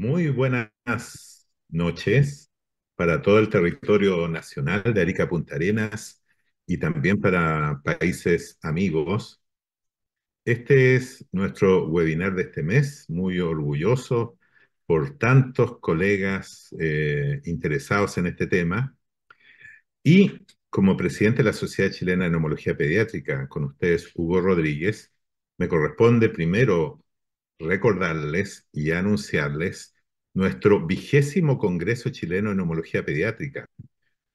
Muy buenas noches para todo el territorio nacional de Arica Punta Arenas y también para países amigos. Este es nuestro webinar de este mes, muy orgulloso por tantos colegas interesados en este tema. Y como presidente de la Sociedad Chilena de Neumología Pediátrica, con ustedes, Hugo Rodríguez, me corresponde primero recordarles y anunciarles nuestro 20º Congreso Chileno de Neumología Pediátrica.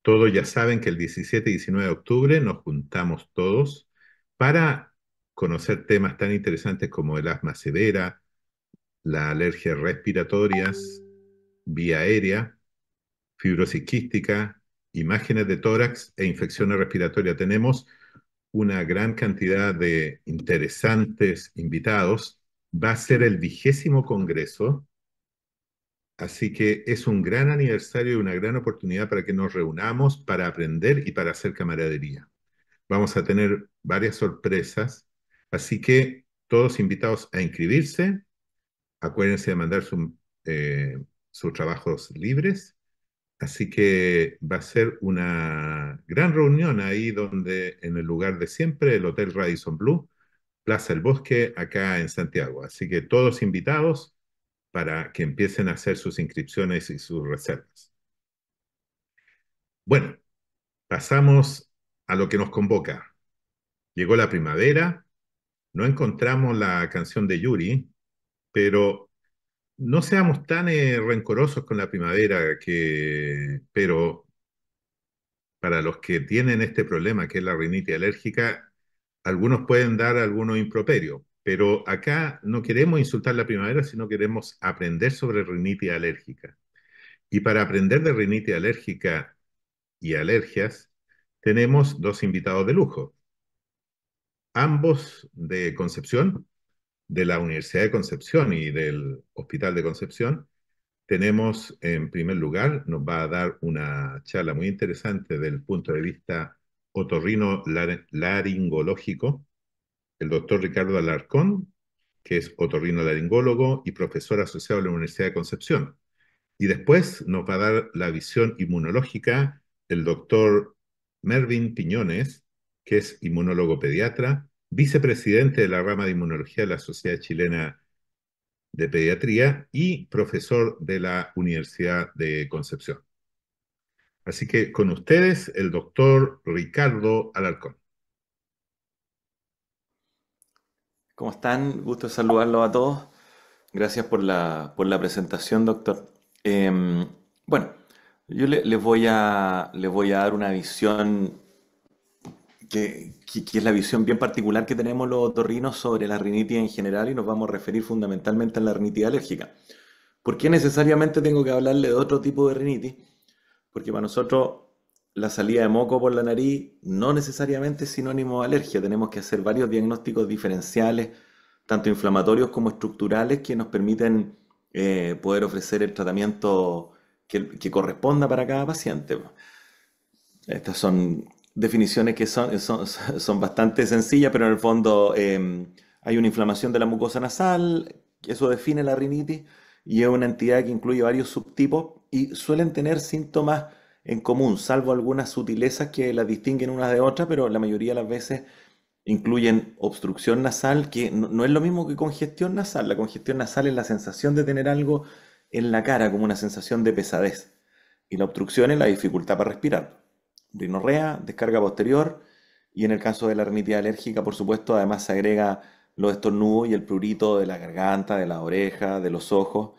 Todos ya saben que el 17 y 19 de octubre nos juntamos todos para conocer temas tan interesantes como el asma severa, la alergia respiratorias, vía aérea, fibrosis quística, imágenes de tórax e infecciones respiratorias. Tenemos una gran cantidad de interesantes invitados. Va a ser el 20º Congreso, así que es un gran aniversario y una gran oportunidad para que nos reunamos para aprender y para hacer camaradería. Vamos a tener varias sorpresas, así que todos invitados a inscribirse. Acuérdense de mandar sus trabajos libres. Así que va a ser una gran reunión ahí donde, en el lugar de siempre, el Hotel Radisson Blu, Plaza El Bosque, acá en Santiago. Así que todos invitados para que empiecen a hacer sus inscripciones y sus reservas. Bueno, pasamos a lo que nos convoca. Llegó la primavera, no encontramos la canción de Yuri, pero no seamos tan rencorosos con la primavera, pero para los que tienen este problema, que es la rinitis alérgica, algunos pueden dar algunos improperios, pero acá no queremos insultar la primavera, sino queremos aprender sobre rinitis alérgica. Y para aprender de rinitis alérgica y alergias, tenemos dos invitados de lujo, ambos de Concepción, de la Universidad de Concepción y del Hospital de Concepción. Tenemos, en primer lugar, nos va a dar una charla muy interesante del punto de vista otorrino-laringológico, el doctor Ricardo Alarcón, que es otorrino-laringólogo y profesor asociado de la Universidad de Concepción. Y después nos va a dar la visión inmunológica el doctor Mervin Piñones, que es inmunólogo pediatra, vicepresidente de la rama de inmunología de la Sociedad Chilena de Pediatría y profesor de la Universidad de Concepción. Así que con ustedes, el doctor Ricardo Alarcón. ¿Cómo están? Gusto saludarlos a todos. Gracias por la presentación, doctor. Em, bueno, les voy a dar una visión que es la visión bien particular que tenemos los otorrinos sobre la rinitis en general y nos vamos a referir fundamentalmente a la rinitis alérgica. ¿Por qué necesariamente tengo que hablarle de otro tipo de rinitis? Porque para nosotros la salida de moco por la nariz no necesariamente es sinónimo de alergia. Tenemos que hacer varios diagnósticos diferenciales, tanto inflamatorios como estructurales, que nos permiten poder ofrecer el tratamiento que corresponda para cada paciente. Estas son definiciones que son bastante sencillas, pero en el fondo hay una inflamación de la mucosa nasal, que eso define la rinitis, y es una entidad que incluye varios subtipos y suelen tener síntomas en común, salvo algunas sutilezas que las distinguen unas de otras, pero la mayoría de las veces incluyen obstrucción nasal, que no es lo mismo que congestión nasal. La congestión nasal es la sensación de tener algo en la cara, como una sensación de pesadez, y la obstrucción es la dificultad para respirar. Rinorrea, descarga posterior, y en el caso de la rinitis alérgica, por supuesto, además se agrega los estornudos y el prurito de la garganta, de la oreja, de los ojos.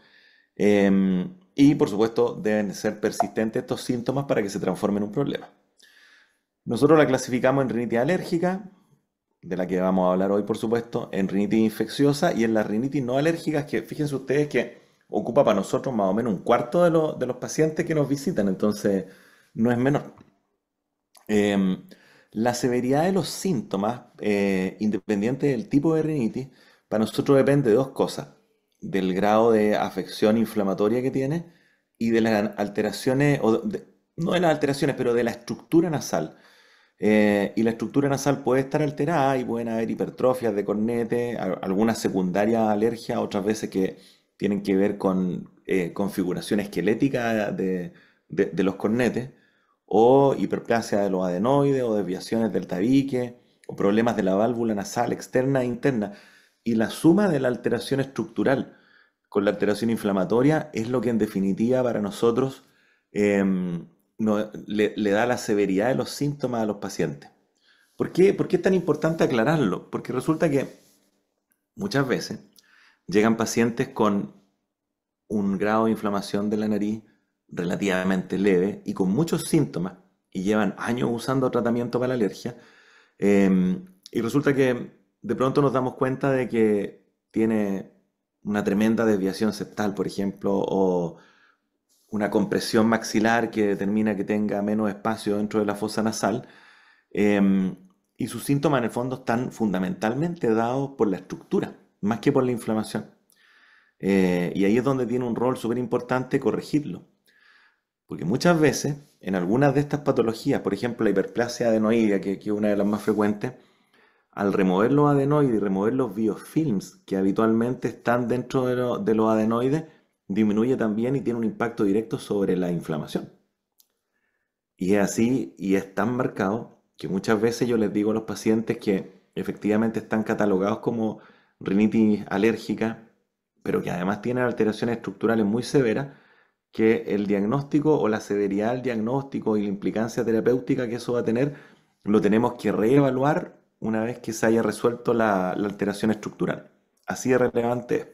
Y por supuesto, deben ser persistentes estos síntomas para que se transformen en un problema. Nosotros la clasificamos en rinitis alérgica, de la que vamos a hablar hoy, por supuesto, en rinitis infecciosa y en las rinitis no alérgicas, que fíjense ustedes que ocupa para nosotros más o menos un cuarto de los pacientes que nos visitan, entonces no es menor. Em, la severidad de los síntomas, independiente del tipo de rinitis, para nosotros depende de dos cosas: del grado de afección inflamatoria que tiene y de las alteraciones, no de las alteraciones, pero de la estructura nasal. Y la estructura nasal puede estar alterada y pueden haber hipertrofias de cornete, algunas secundarias alergias, otras veces que tienen que ver con configuración esquelética de los cornetes, o hiperplasia de los adenoides, o desviaciones del tabique, o problemas de la válvula nasal externa e interna. Y la suma de la alteración estructural con la alteración inflamatoria es lo que en definitiva para nosotros le da la severidad de los síntomas a los pacientes. ¿Por qué es tan importante aclararlo? Porque resulta que muchas veces llegan pacientes con un grado de inflamación de la nariz relativamente leve y con muchos síntomas y llevan años usando tratamiento para la alergia, y resulta que de pronto nos damos cuenta de que tiene una tremenda desviación septal, por ejemplo, o una compresión maxilar que determina que tenga menos espacio dentro de la fosa nasal, eh, y sus síntomas en el fondo están fundamentalmente dados por la estructura, más que por la inflamación. Y ahí es donde tiene un rol súper importante corregirlo. Porque muchas veces, en algunas de estas patologías, por ejemplo la hiperplasia adenoidea, que es una de las más frecuentes, al remover los adenoides y remover los biofilms que habitualmente están dentro de los adenoides, disminuye también y tiene un impacto directo sobre la inflamación. Y es así, y es tan marcado, que muchas veces yo les digo a los pacientes que efectivamente están catalogados como rinitis alérgica, pero que además tienen alteraciones estructurales muy severas, que el diagnóstico o la severidad del diagnóstico y la implicancia terapéutica que eso va a tener, lo tenemos que reevaluar una vez que se haya resuelto la alteración estructural. Así de relevante es.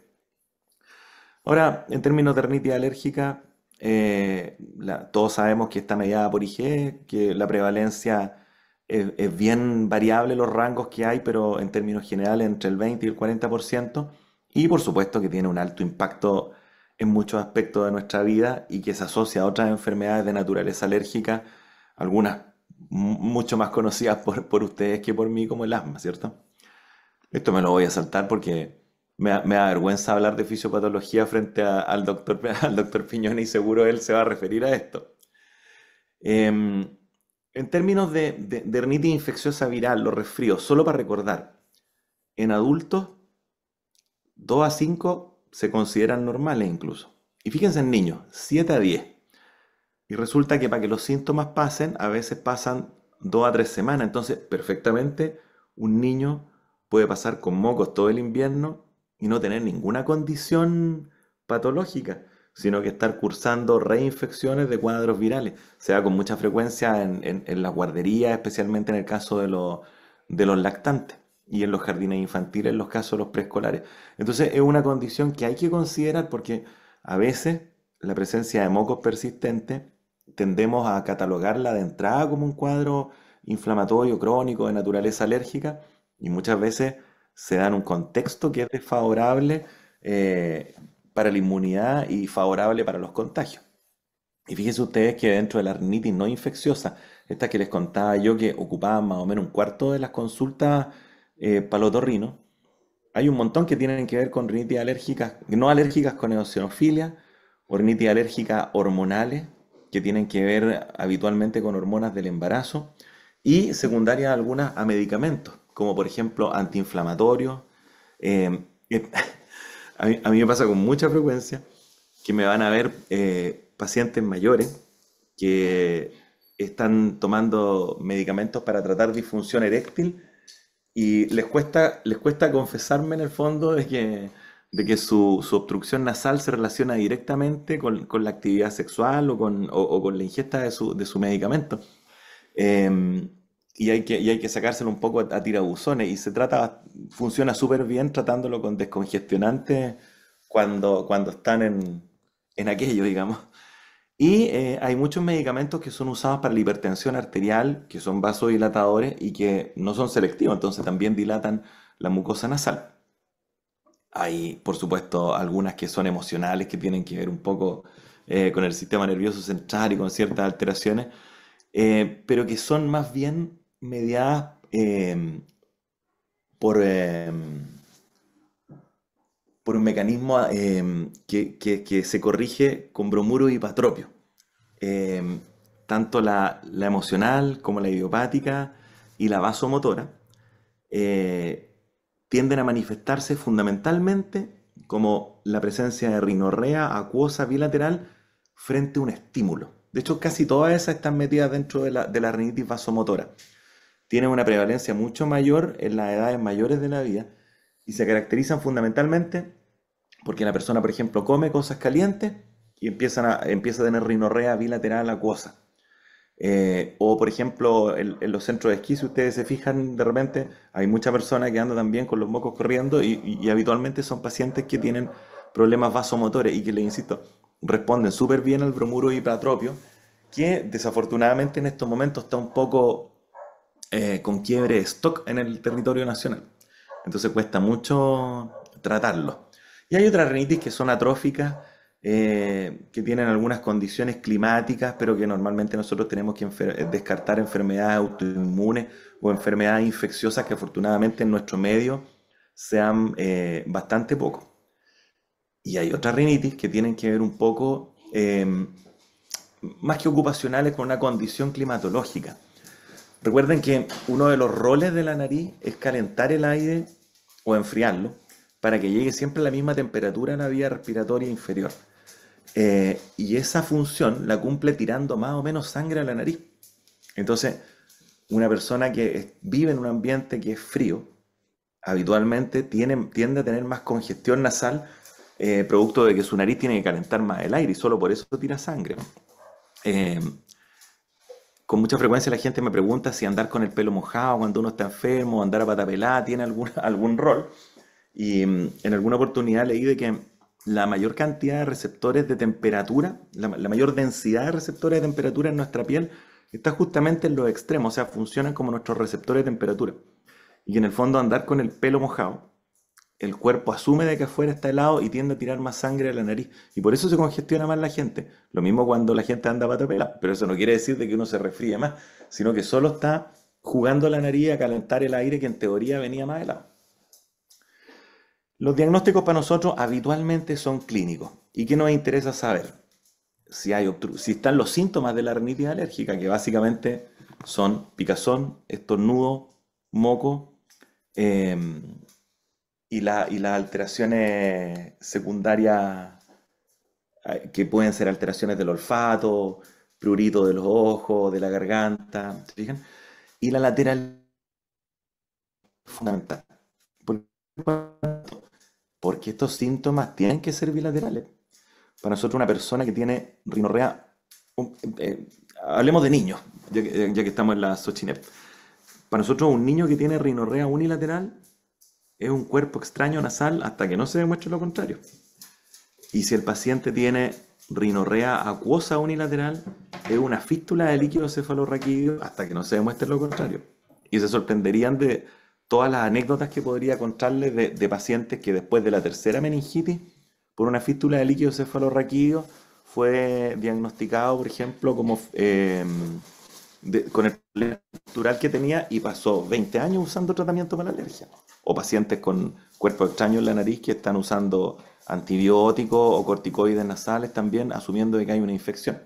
Ahora, en términos de rinitis alérgica, todos sabemos que está mediada por IgE, que la prevalencia es bien variable los rangos que hay, pero en términos generales entre el 20 y el 40%, y por supuesto que tiene un alto impacto en muchos aspectos de nuestra vida y que se asocia a otras enfermedades de naturaleza alérgica, algunas mucho más conocidas por ustedes que por mí, como el asma, ¿cierto? Esto me lo voy a saltar porque me da vergüenza hablar de fisiopatología frente al doctor, al doctor Piñón, y seguro él se va a referir a esto. Em, en términos de rinitis infecciosa viral, los resfríos, solo para recordar, en adultos 2 a 5 se consideran normales incluso. Y fíjense en niños, 7 a 10. Y resulta que para que los síntomas pasen, a veces pasan 2 a 3 semanas. Entonces, perfectamente, un niño puede pasar con mocos todo el invierno y no tener ninguna condición patológica, sino que estar cursando reinfecciones de cuadros virales. Se da con mucha frecuencia en las guarderías, especialmente en el caso de los lactantes y en los jardines infantiles, en los casos de los preescolares. Entonces, es una condición que hay que considerar porque a veces la presencia de mocos persistentes tendemos a catalogarla de entrada como un cuadro inflamatorio crónico de naturaleza alérgica, y muchas veces se da en un contexto que es desfavorable para la inmunidad y favorable para los contagios. Y fíjense ustedes que dentro de la rinitis no infecciosa, esta que les contaba yo que ocupaban más o menos un cuarto de las consultas para los otorrinos, hay un montón que tienen que ver con rinitis alérgicas, no alérgicas con eosinofilia, o rinitis alérgicas hormonales, que tienen que ver habitualmente con hormonas del embarazo, y secundarias algunas a medicamentos, como por ejemplo antiinflamatorios. Eh, eh, a mí me pasa con mucha frecuencia que me van a ver pacientes mayores que están tomando medicamentos para tratar disfunción eréctil y les cuesta confesarme en el fondo de que su obstrucción nasal se relaciona directamente con la actividad sexual o con la ingesta de su medicamento. Eh, y hay que sacárselo un poco a tirabuzones y funciona súper bien tratándolo con descongestionantes cuando están en aquello, digamos. Y hay muchos medicamentos que son usados para la hipertensión arterial, que son vasodilatadores y que no son selectivos, entonces también dilatan la mucosa nasal. Hay, por supuesto, algunas que son emocionales, que tienen que ver un poco con el sistema nervioso central y con ciertas alteraciones, pero que son más bien mediadas por, por un mecanismo que se corrige con bromuro y ipatropio. Eh, Tanto la emocional como la idiopática y la vasomotora eh, tienden a manifestarse fundamentalmente como la presencia de rinorrea acuosa bilateral frente a un estímulo. De hecho, casi todas esas están metidas dentro de la rinitis vasomotora. Tienen una prevalencia mucho mayor en las edades mayores de la vida y se caracterizan fundamentalmente porque la persona, por ejemplo, come cosas calientes y empieza a tener rinorrea bilateral acuosa. O, por ejemplo, en los centros de esquí, si ustedes se fijan, de repente hay mucha persona que anda también con los mocos corriendo y habitualmente son pacientes que tienen problemas vasomotores y que, les insisto, responden súper bien al bromuro hipatropio, que desafortunadamente en estos momentos está un poco con quiebre de stock en el territorio nacional. Entonces cuesta mucho tratarlo. Y hay otras rinitis que son atróficas, que tienen algunas condiciones climáticas, pero que normalmente nosotros tenemos que descartar enfermedades autoinmunes o enfermedades infecciosas que afortunadamente en nuestro medio sean bastante poco. Y hay otras rinitis que tienen que ver un poco, más que ocupacionales, con una condición climatológica. Recuerden que uno de los roles de la nariz es calentar el aire o enfriarlo para que llegue siempre a la misma temperatura a la vía respiratoria inferior. Y esa función la cumple tirando más o menos sangre a la nariz. Entonces, una persona que vive en un ambiente que es frío, habitualmente tiende a tener más congestión nasal, producto de que su nariz tiene que calentar más el aire y solo por eso tira sangre. Eh, con mucha frecuencia la gente me pregunta si andar con el pelo mojado cuando uno está enfermo, andar a pata pelada, tiene algún rol. Y en alguna oportunidad leí de que la mayor cantidad de receptores de temperatura, la mayor densidad de receptores de temperatura en nuestra piel está justamente en los extremos, o sea, funcionan como nuestros receptores de temperatura. Y que en el fondo andar con el pelo mojado, el cuerpo asume de que afuera está helado y tiende a tirar más sangre a la nariz. Y por eso se congestiona más la gente. Lo mismo cuando la gente anda a pata pelada, pero eso no quiere decir de que uno se resfríe más, sino que solo está jugando la nariz a calentar el aire que en teoría venía más helado. Los diagnósticos para nosotros habitualmente son clínicos. ¿Y qué nos interesa saber? Si están los síntomas de la rinitis alérgica, que básicamente son picazón, estornudo, moco, eh, y las alteraciones secundarias, que pueden ser alteraciones del olfato, prurito de los ojos, de la garganta, ¿se fijan? Y la lateral es fundamental. ¿Por qué? Porque estos síntomas tienen que ser bilaterales. Para nosotros una persona que tiene rinorrea, hablemos de niños, ya que estamos en la Xochitl. Para nosotros un niño que tiene rinorrea unilateral es un cuerpo extraño nasal hasta que no se demuestre lo contrario. Y si el paciente tiene rinorrea acuosa unilateral, es una fístula de líquido cefalorraquídeo hasta que no se demuestre lo contrario. Y se sorprenderían de todas las anécdotas que podría contarles de pacientes que después de la tercera meningitis, por una fístula de líquido cefalorraquídeo, fue diagnosticado, por ejemplo, con el problema estructural que tenía y pasó 20 años usando tratamiento para la alergia. O pacientes con cuerpos extraños en la nariz que están usando antibióticos o corticoides nasales también, asumiendo que hay una infección.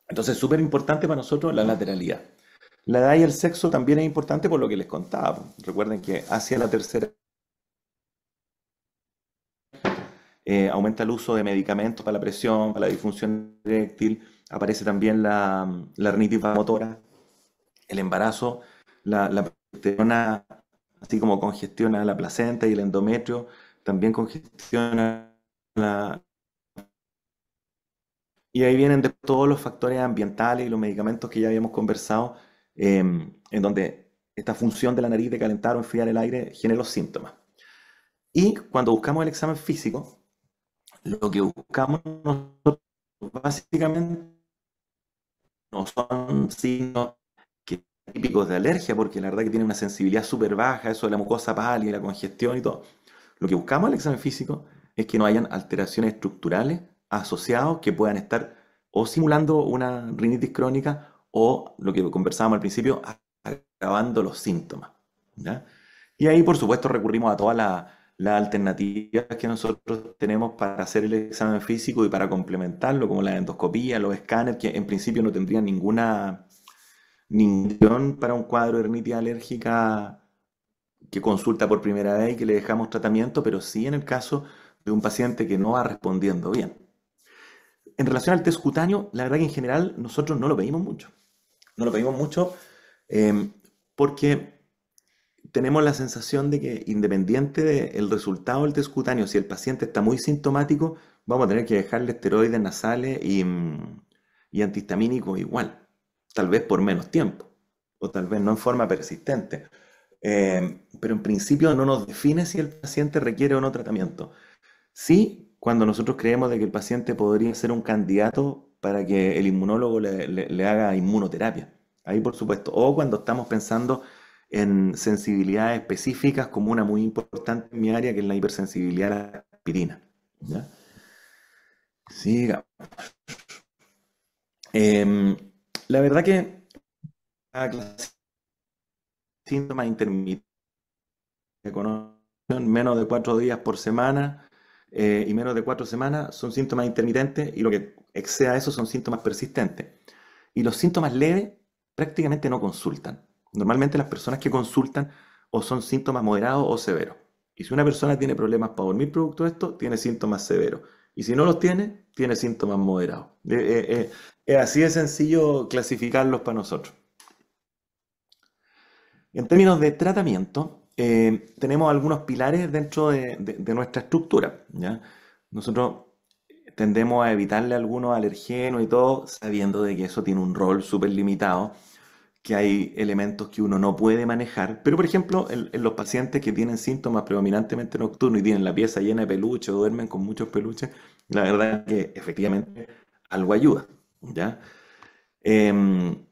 Entonces, es súper importante para nosotros la lateralidad. La edad y el sexo también es importante por lo que les contaba. Recuerden que hacia la tercera aumenta el uso de medicamentos para la presión, para la disfunción eréctil, aparece también la rinitis vasomotora, el embarazo, la progesterona, así como congestiona la placenta y el endometrio, también congestiona la... Y ahí vienen de todos los factores ambientales y los medicamentos que ya habíamos conversado, en donde esta función de la nariz de calentar o enfriar el aire genera los síntomas. Y cuando buscamos el examen físico, lo que buscamos nosotros básicamente no son signos típicos de alergia, porque la verdad que tiene una sensibilidad súper baja, eso de la mucosa pálida, la congestión y todo. Lo que buscamos en el examen físico es que no hayan alteraciones estructurales asociadas que puedan estar o simulando una rinitis crónica o, lo que conversábamos al principio, agravando los síntomas, ¿ya? Y ahí, por supuesto, recurrimos a todas las alternativas que nosotros tenemos para hacer el examen físico y para complementarlo, como la endoscopía, los escáneres, que en principio no tendrían ninguna para un cuadro de rinitis alérgica que consulta por primera vez y que le dejamos tratamiento, pero sí en el caso de un paciente que no va respondiendo bien. En relación al test cutáneo, la verdad que en general nosotros no lo pedimos mucho. No lo pedimos mucho eh, porque tenemos la sensación de que independiente del resultado del test cutáneo, si el paciente está muy sintomático, vamos a tener que dejarle esteroides nasales y antihistamínicos igual, tal vez por menos tiempo, o tal vez no en forma persistente. Pero en principio no nos define si el paciente requiere o no tratamiento. Sí, cuando nosotros creemos de que el paciente podría ser un candidato para que el inmunólogo le haga inmunoterapia. Ahí por supuesto. O cuando estamos pensando en sensibilidades específicas, como una muy importante en mi área, que es la hipersensibilidad a la aspirina. ¿Ya? Siga. Em, la verdad que cada clase de síntomas intermitentes que conocen, menos de 4 días por semana y menos de 4 semanas son síntomas intermitentes y lo que exceda eso son síntomas persistentes. Y los síntomas leves prácticamente no consultan. Normalmente las personas que consultan o son síntomas moderados o severos. Y si una persona tiene problemas para dormir producto de esto, tiene síntomas severos. Y si no los tiene, tiene síntomas moderados. Es así de sencillo clasificarlos para nosotros. En términos de tratamiento, tenemos algunos pilares dentro de nuestra estructura, ¿ya? Nosotros tendemos a evitarle algunos alergenos y todo, sabiendo de que eso tiene un rol súper limitado, que hay elementos que uno no puede manejar. Pero, por ejemplo, en los pacientes que tienen síntomas predominantemente nocturnos y tienen la pieza llena de peluche o duermen con muchos peluches, la verdad es que efectivamente algo ayuda, ¿ya? Em,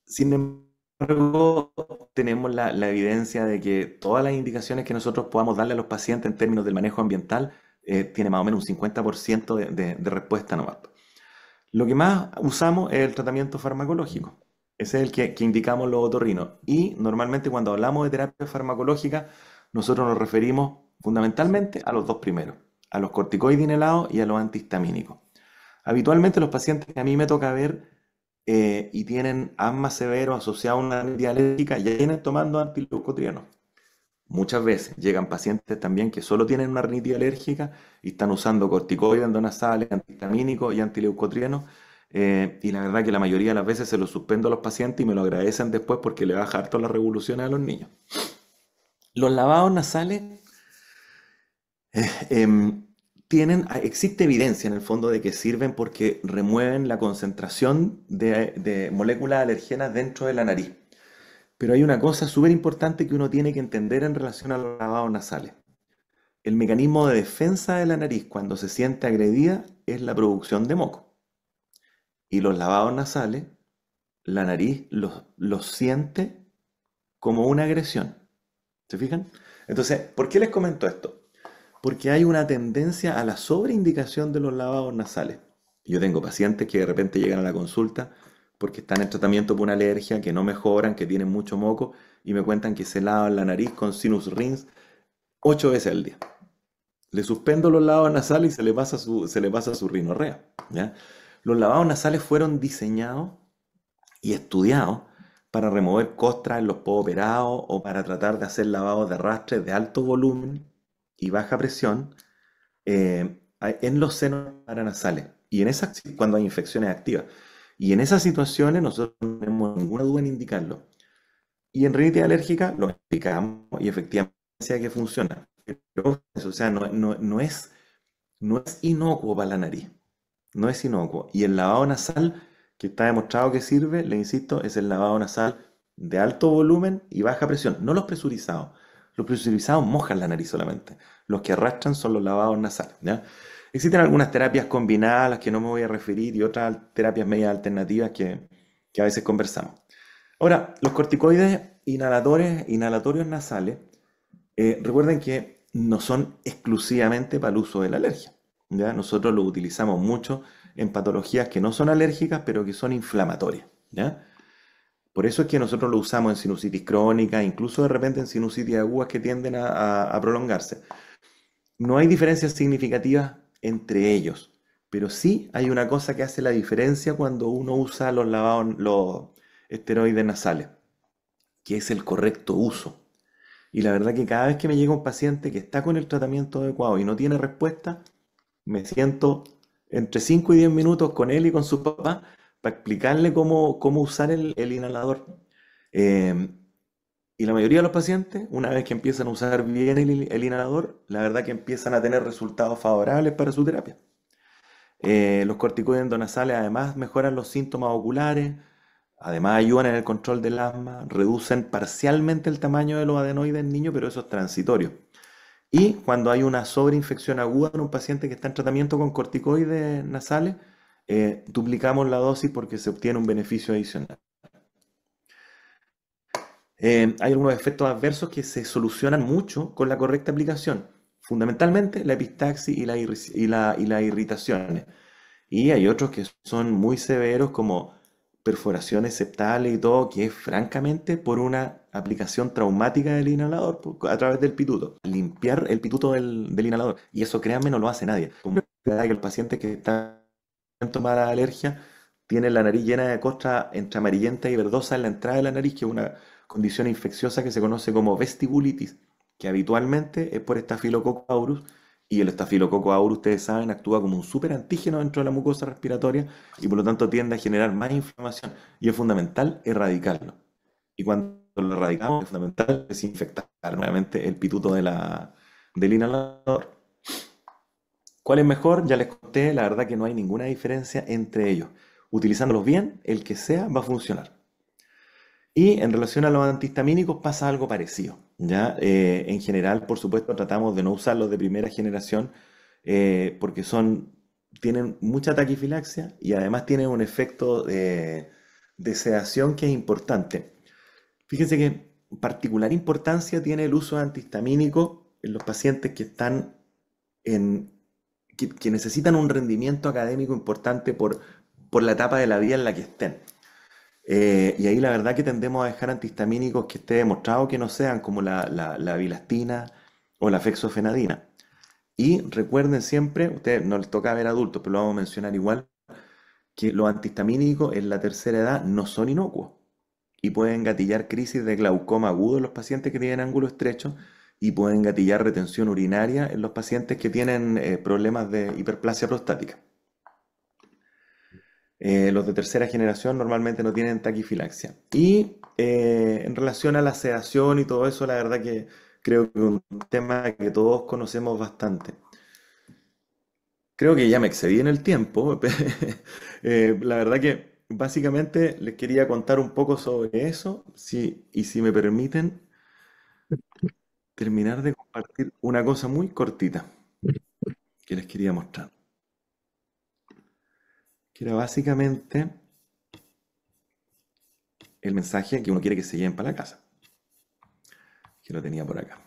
Sin embargo, tenemos la evidencia de que todas las indicaciones que nosotros podamos darle a los pacientes en términos del manejo ambiental tiene más o menos un 50% de respuesta nomás. Lo que más usamos es el tratamiento farmacológico. Ese es el que indicamos los otorrinos. Y normalmente cuando hablamos de terapia farmacológica, nosotros nos referimos fundamentalmente a los dos primeros, a los corticoides inhalados y a los antihistamínicos. Habitualmente los pacientes que a mí me toca ver y tienen asma severo asociado a una rinitis alérgica ya vienen tomando antileucotrienos. Muchas veces llegan pacientes también que solo tienen una rinitis alérgica y están usando corticoides endonasales, antihistamínicos y antileucotrienos. Y la verdad que la mayoría de las veces se los suspendo a los pacientes y me lo agradecen después porque le baja harto las revoluciones a los niños. Los lavados nasales em, existe evidencia en el fondo de que sirven porque remueven la concentración de moléculas alergenas dentro de la nariz. Pero hay una cosa súper importante que uno tiene que entender en relación a los lavados nasales. El mecanismo de defensa de la nariz cuando se siente agredida es la producción de moco. Y los lavados nasales, la nariz los siente como una agresión. ¿Se fijan? Entonces, ¿por qué les comento esto? Porque hay una tendencia a la sobreindicación de los lavados nasales. Yo tengo pacientes que de repente llegan a la consulta porque están en tratamiento por una alergia, que no mejoran, que tienen mucho moco y me cuentan que se lavan la nariz con sinus rinse 8 veces al día. Le suspendo los lavados nasales y se le pasa su rinorrea, ¿ya? Los lavados nasales fueron diseñados y estudiados para remover costras en los postoperados o para tratar de hacer lavados de arrastre de alto volumen y baja presión en los senos paranasales y cuando hay infecciones activas. Y en esas situaciones nosotros no tenemos ninguna duda en indicarlo. Y en rinitis alérgica lo indicamos y efectivamente sea que funciona. Pero, o sea, no es inocuo para la nariz. No es inocuo. Y el lavado nasal, que está demostrado que sirve, le insisto, es el lavado nasal de alto volumen y baja presión, no los presurizados. Los presurizados mojan la nariz solamente. Los que arrastran son los lavados nasales, ¿ya? Existen algunas terapias combinadas a las que no me voy a referir y otras terapias medias alternativas que a veces conversamos. Ahora, los corticoides inhalatorios nasales, recuerden que no son exclusivamente para el uso de la alergia, ¿ya? Nosotros los utilizamos mucho en patologías que no son alérgicas, pero que son inflamatorias, ¿ya? Por eso es que nosotros lo usamos en sinusitis crónica, incluso de repente en sinusitis agudas que tienden a prolongarse. No hay diferencias significativas entre ellos, pero sí hay una cosa que hace la diferencia cuando uno usa los esteroides nasales, que es el correcto uso. Y la verdad que cada vez que me llega un paciente que está con el tratamiento adecuado y no tiene respuesta, me siento entre 5 y 10 minutos con él y con su papá para explicarle cómo usar el inhalador. Eh, y la mayoría de los pacientes, una vez que empiezan a usar bien el inhalador, la verdad que empiezan a tener resultados favorables para su terapia. Los corticoides endonasales además mejoran los síntomas oculares, además ayudan en el control del asma, reducen parcialmente el tamaño de los adenoides en niños, pero eso es transitorio. Y cuando hay una sobreinfección aguda en un paciente que está en tratamiento con corticoides nasales, duplicamos la dosis porque se obtiene un beneficio adicional. Hay algunos efectos adversos que se solucionan mucho con la correcta aplicación, fundamentalmente la epistaxis y las irritaciones. Y hay otros que son muy severos como perforaciones septales y todo, que es francamente por una aplicación traumática del inhalador a través del pituto. Limpiar el pituto del inhalador. Y eso, créanme, no lo hace nadie. Como que el paciente que está en tomar alergia tiene la nariz llena de costra entre amarillenta y verdosa en la entrada de la nariz, que es una condición infecciosa que se conoce como vestibulitis, que habitualmente es por Staphylococcus aureus, y el Staphylococcus aureus, ustedes saben, actúa como un superantígeno dentro de la mucosa respiratoria y por lo tanto tiende a generar más inflamación. Y es fundamental erradicarlo. Y cuando lo erradicamos, es fundamental desinfectar nuevamente el pituto del inhalador. ¿Cuál es mejor? Ya les conté, la verdad que no hay ninguna diferencia entre ellos. Utilizándolos bien, el que sea va a funcionar. Y en relación a los antihistamínicos pasa algo parecido, ¿ya? En general, por supuesto, tratamos de no usarlos de primera generación porque tienen mucha taquifilaxia y además tienen un efecto de sedación que es importante. Fíjense que particular importancia tiene el uso de antihistamínico en los pacientes que están en, que necesitan un rendimiento académico importante por la etapa de la vida en la que estén. Y ahí la verdad que tendemos a dejar antihistamínicos que esté demostrado que no sean como la bilastina o la fexofenadina. Y recuerden siempre, ustedes no les toca ver adultos, pero lo vamos a mencionar igual, que los antihistamínicos en la tercera edad no son inocuos y pueden gatillar crisis de glaucoma agudo en los pacientes que tienen ángulo estrecho y pueden gatillar retención urinaria en los pacientes que tienen problemas de hiperplasia prostática. Los de tercera generación normalmente no tienen taquifilaxia. Y en relación a la sedación y todo eso, la verdad que creo que es un tema que todos conocemos bastante. Creo que ya me excedí en el tiempo. La verdad que básicamente les quería contar un poco sobre eso, y si me permiten terminar de compartir una cosa muy cortita que les quería mostrar, que era básicamente el mensaje que uno quiere que se lleven para la casa, que lo tenía por acá.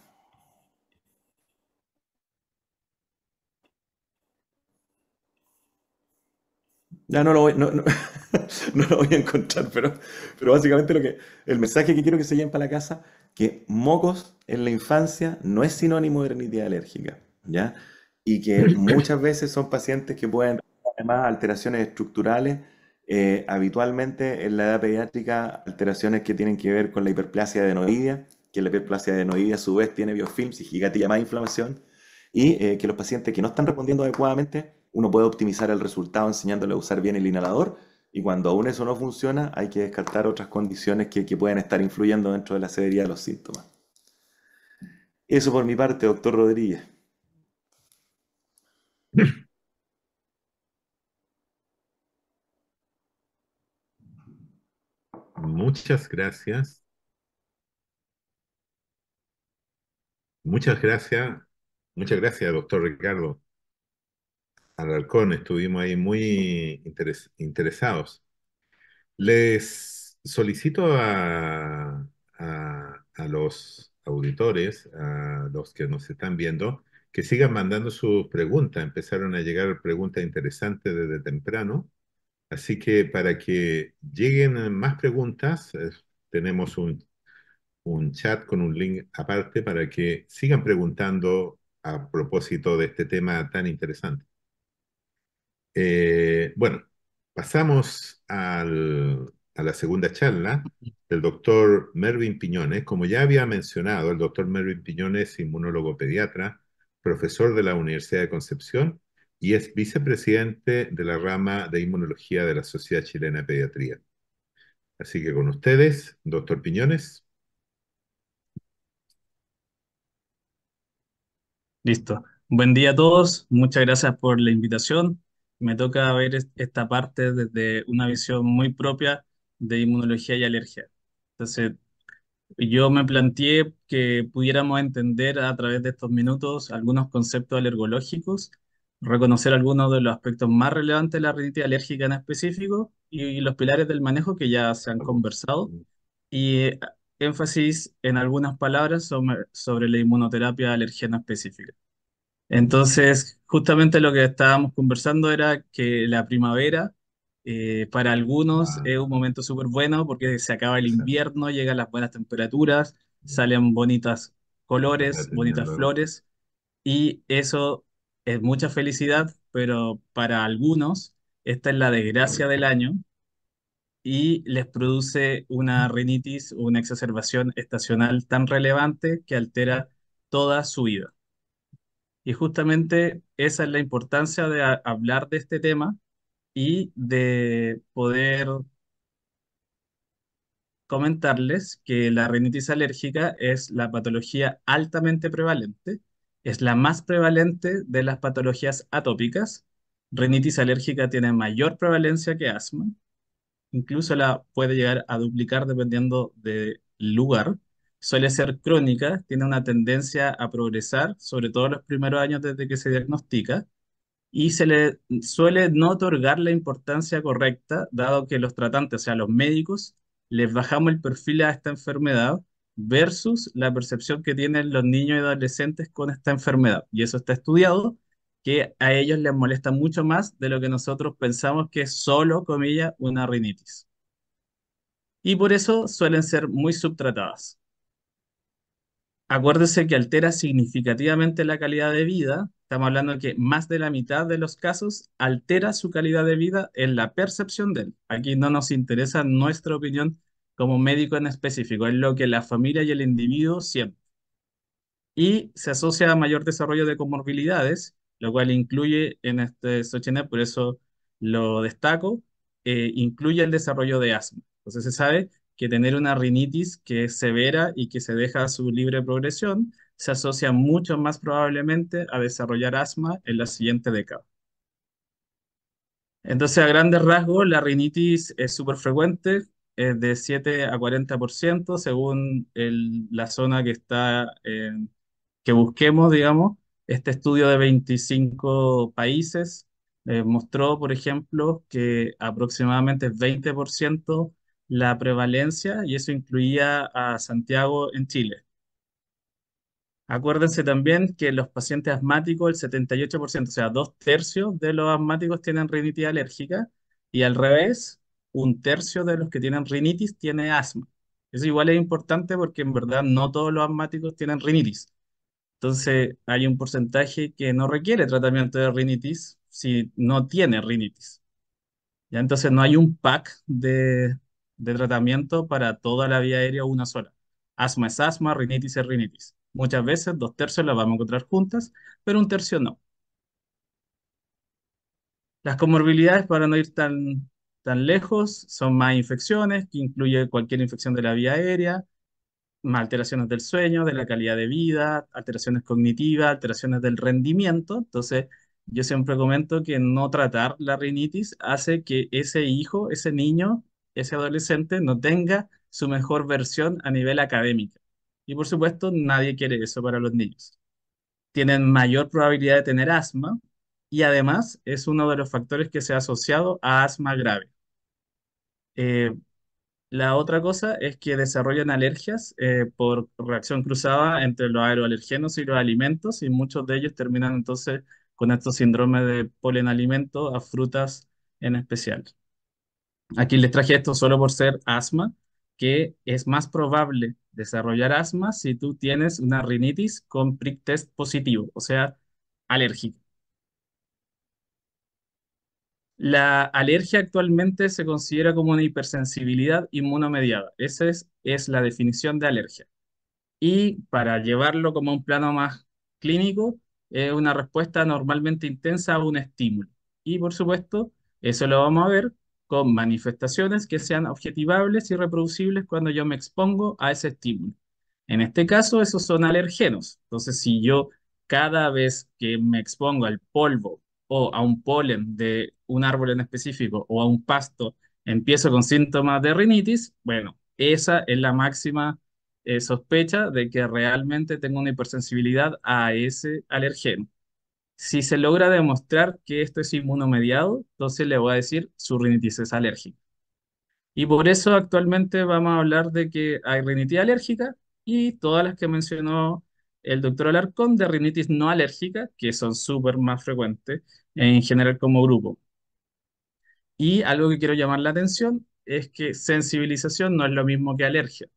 Ya no lo voy, no lo voy a encontrar, pero básicamente el mensaje que quiero que se lleven para la casa, que mocos en la infancia no es sinónimo de rinitis alérgica, ¿ya? Y que muchas veces son pacientes que pueden tener además alteraciones estructurales, habitualmente en la edad pediátrica, alteraciones que tienen que ver con la hiperplasia adenoidea, que la hiperplasia adenoidea a su vez tiene biofilms y gatilla más inflamación, y que los pacientes que no están respondiendo adecuadamente, uno puede optimizar el resultado enseñándole a usar bien el inhalador y cuando aún eso no funciona hay que descartar otras condiciones que pueden estar influyendo dentro de la severidad de los síntomas. Eso por mi parte, doctor Rodríguez. Muchas gracias, muchas gracias, muchas gracias, doctor Ricardo Alarcón. Estuvimos ahí muy interesados. Les solicito a los auditores, a los que nos están viendo, que sigan mandando sus preguntas. Empezaron a llegar preguntas interesantes desde temprano. Así que para que lleguen más preguntas, tenemos un chat con un link aparte para que sigan preguntando a propósito de este tema tan interesante. Bueno, pasamos a la segunda charla. el doctor Mervyn Piñones. Como ya había mencionado, el doctor Mervyn Piñones es inmunólogo pediatra, profesor de la Universidad de Concepción y es vicepresidente de la rama de inmunología de la Sociedad Chilena de Pediatría. Así que con ustedes, doctor Piñones. Listo. Buen día a todos. Muchas gracias por la invitación. Me toca ver esta parte desde una visión muy propia de inmunología y alergia. Entonces, yo me planteé que pudiéramos entender a través de estos minutos algunos conceptos alergológicos, reconocer algunos de los aspectos más relevantes de la rinitis alérgica en específico y los pilares del manejo que ya se han conversado y énfasis en algunas palabras sobre la inmunoterapia alergena específica. Entonces, justamente lo que estábamos conversando era que la primavera para algunos Ah, es un momento súper bueno porque se acaba el exacto. invierno, llegan las buenas temperaturas, salen bonitas Estaba colores, bonitas terminando. flores y eso es mucha felicidad, pero para algunos esta es la desgracia del año y les produce una rinitis o una exacerbación estacional tan relevante que altera toda su vida. Y justamente esa es la importancia de hablar de este tema y de poder comentarles que la rinitis alérgica es la patología altamente prevalente, es la más prevalente de las patologías atópicas. Rinitis alérgica tiene mayor prevalencia que asma, incluso la puede llegar a duplicar dependiendo del lugar. Suele ser crónica, tiene una tendencia a progresar, sobre todo los primeros años desde que se diagnostica y se le suele no otorgar la importancia correcta, dado que los tratantes, o sea, los médicos, les bajamos el perfil a esta enfermedad versus la percepción que tienen los niños y adolescentes con esta enfermedad. Y eso está estudiado, que a ellos les molesta mucho más de lo que nosotros pensamos que es solo, comillas, una rinitis. Y por eso suelen ser muy subtratadas. Acuérdese que altera significativamente la calidad de vida. Estamos hablando de que más de la mitad de los casos altera su calidad de vida en la percepción de él. Aquí no nos interesa nuestra opinión como médico en específico, es lo que la familia y el individuo sienten y se asocia a mayor desarrollo de comorbilidades, lo cual incluye en este Sochenet, por eso lo destaco, incluye el desarrollo de asma. Entonces se sabe que tener una rinitis que es severa y que se deja a su libre progresión se asocia mucho más probablemente a desarrollar asma en la siguiente década. Entonces, a grandes rasgos, la rinitis es súper frecuente, es de 7 a 40% según la zona que busquemos, digamos. Este estudio de 25 países mostró, por ejemplo, que aproximadamente 20% la prevalencia, y eso incluía a Santiago en Chile. Acuérdense también que los pacientes asmáticos, el 78%, o sea, dos tercios de los asmáticos tienen rinitis alérgica y al revés, un tercio de los que tienen rinitis tiene asma. Eso igual es importante porque en verdad no todos los asmáticos tienen rinitis. Entonces, hay un porcentaje que no requiere tratamiento de rinitis si no tiene rinitis. ¿Ya? Entonces, no hay un pack de tratamiento para toda la vía aérea o una sola. Asma es asma, rinitis es rinitis. Muchas veces dos tercios las vamos a encontrar juntas, pero un tercio no. Las comorbilidades, para no ir tan lejos, son más infecciones, que incluye cualquier infección de la vía aérea, más alteraciones del sueño, de la calidad de vida, alteraciones cognitivas, alteraciones del rendimiento. Entonces, yo siempre comento que no tratar la rinitis hace que ese hijo, ese niño, ese adolescente no tenga su mejor versión a nivel académico. Y por supuesto, nadie quiere eso para los niños. Tienen mayor probabilidad de tener asma y además es uno de los factores que se ha asociado a asma grave. Eh, la otra cosa es que desarrollan alergias por reacción cruzada entre los aeroalergenos y los alimentos y muchos de ellos terminan entonces con estos síndromes de polenaliento a frutas en especial. Aquí les traje esto solo por ser asma, que es más probable desarrollar asma si tú tienes una rinitis con prick test positivo, o sea, alérgico. La alergia actualmente se considera como una hipersensibilidad inmunomediada. Es la definición de alergia. Y para llevarlo como a un plano más clínico, es una respuesta normalmente intensa a un estímulo. Y por supuesto, eso lo vamos a ver con manifestaciones que sean objetivables y reproducibles cuando yo me expongo a ese estímulo. En este caso, esos son alergenos. Entonces, si yo cada vez que me expongo al polvo o a un polen de un árbol en específico o a un pasto, empiezo con síntomas de rinitis, bueno, esa es la máxima sospecha de que realmente tengo una hipersensibilidad a ese alergeno. Si se logra demostrar que esto es inmunomediado, entonces le voy a decir su rinitis es alérgica. Y por eso actualmente vamos a hablar de que hay rinitis alérgica y todas las que mencionó el doctor Alarcón de rinitis no alérgica, que son súper más frecuentes en general como grupo. Y algo que quiero llamar la atención es que sensibilización no es lo mismo que alergia.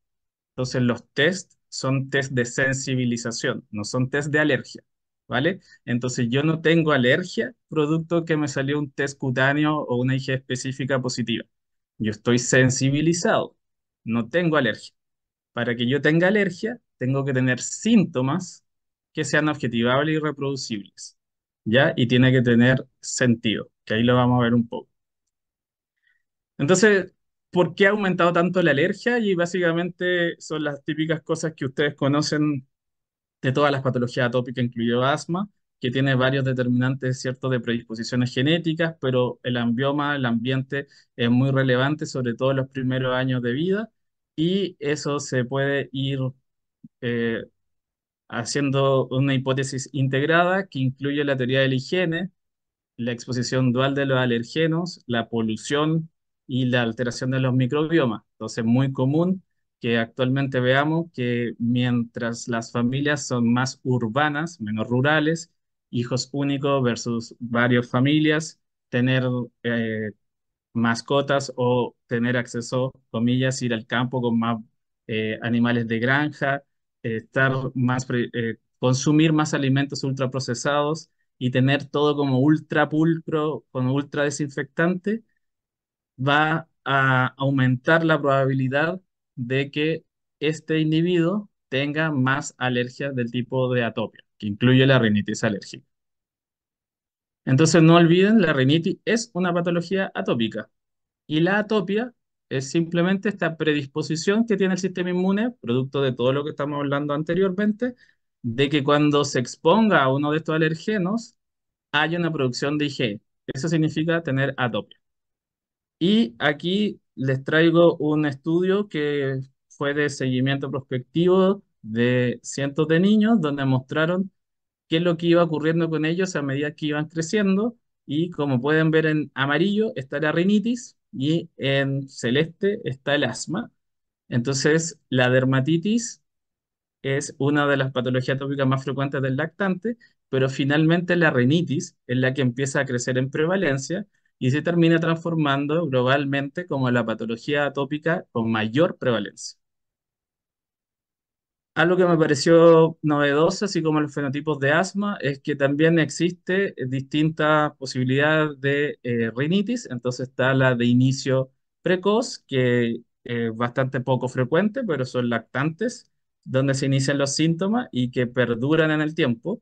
Entonces los test son test de sensibilización, no son test de alergia, ¿vale? Entonces yo no tengo alergia producto que me salió un test cutáneo o una IG específica positiva. Yo estoy sensibilizado, no tengo alergia. Para que yo tenga alergia, tengo que tener síntomas que sean objetivables y reproducibles, ¿ya? Y tiene que tener sentido, que ahí lo vamos a ver un poco. Entonces, ¿por qué ha aumentado tanto la alergia? Y básicamente son las típicas cosas que ustedes conocen de todas las patologías atópicas, incluido asma, que tiene varios determinantes, ¿cierto?, de predisposiciones genéticas, pero el ambioma, el ambiente es muy relevante, sobre todo en los primeros años de vida, y eso se puede ir eh, haciendo una hipótesis integrada que incluye la teoría de la higiene, la exposición dual de los alergenos, la polución y la alteración de los microbiomas. Entonces, es muy común que actualmente veamos que mientras las familias son más urbanas, menos rurales, hijos únicos versus varias familias, tener mascotas o tener acceso, comillas, ir al campo con más animales de granja, consumir más alimentos ultraprocesados y tener todo como ultra pulcro, con ultra desinfectante, va a aumentar la probabilidad de que este individuo tenga más alergias del tipo de atopia, que incluye la rinitis alérgica. Entonces no olviden, la rinitis es una patología atópica. Y la atopia es simplemente esta predisposición que tiene el sistema inmune, producto de todo lo que estamos hablando anteriormente, de que cuando se exponga a uno de estos alergenos, haya una producción de IgE. Eso significa tener atopia. Y aquí les traigo un estudio que fue de seguimiento prospectivo de cientos de niños, donde mostraron qué es lo que iba ocurriendo con ellos a medida que iban creciendo. Y como pueden ver en amarillo está la rinitis y en celeste está el asma. Entonces, la dermatitis es una de las patologías atópicas más frecuentes del lactante, pero finalmente la rinitis es la que empieza a crecer en prevalencia y se termina transformando globalmente como la patología atópica con mayor prevalencia. Algo que me pareció novedoso, así como los fenotipos de asma, es que también existe distintas posibilidades de rinitis. Entonces está la de inicio precoz, que es bastante poco frecuente, pero son lactantes, donde se inician los síntomas y que perduran en el tiempo.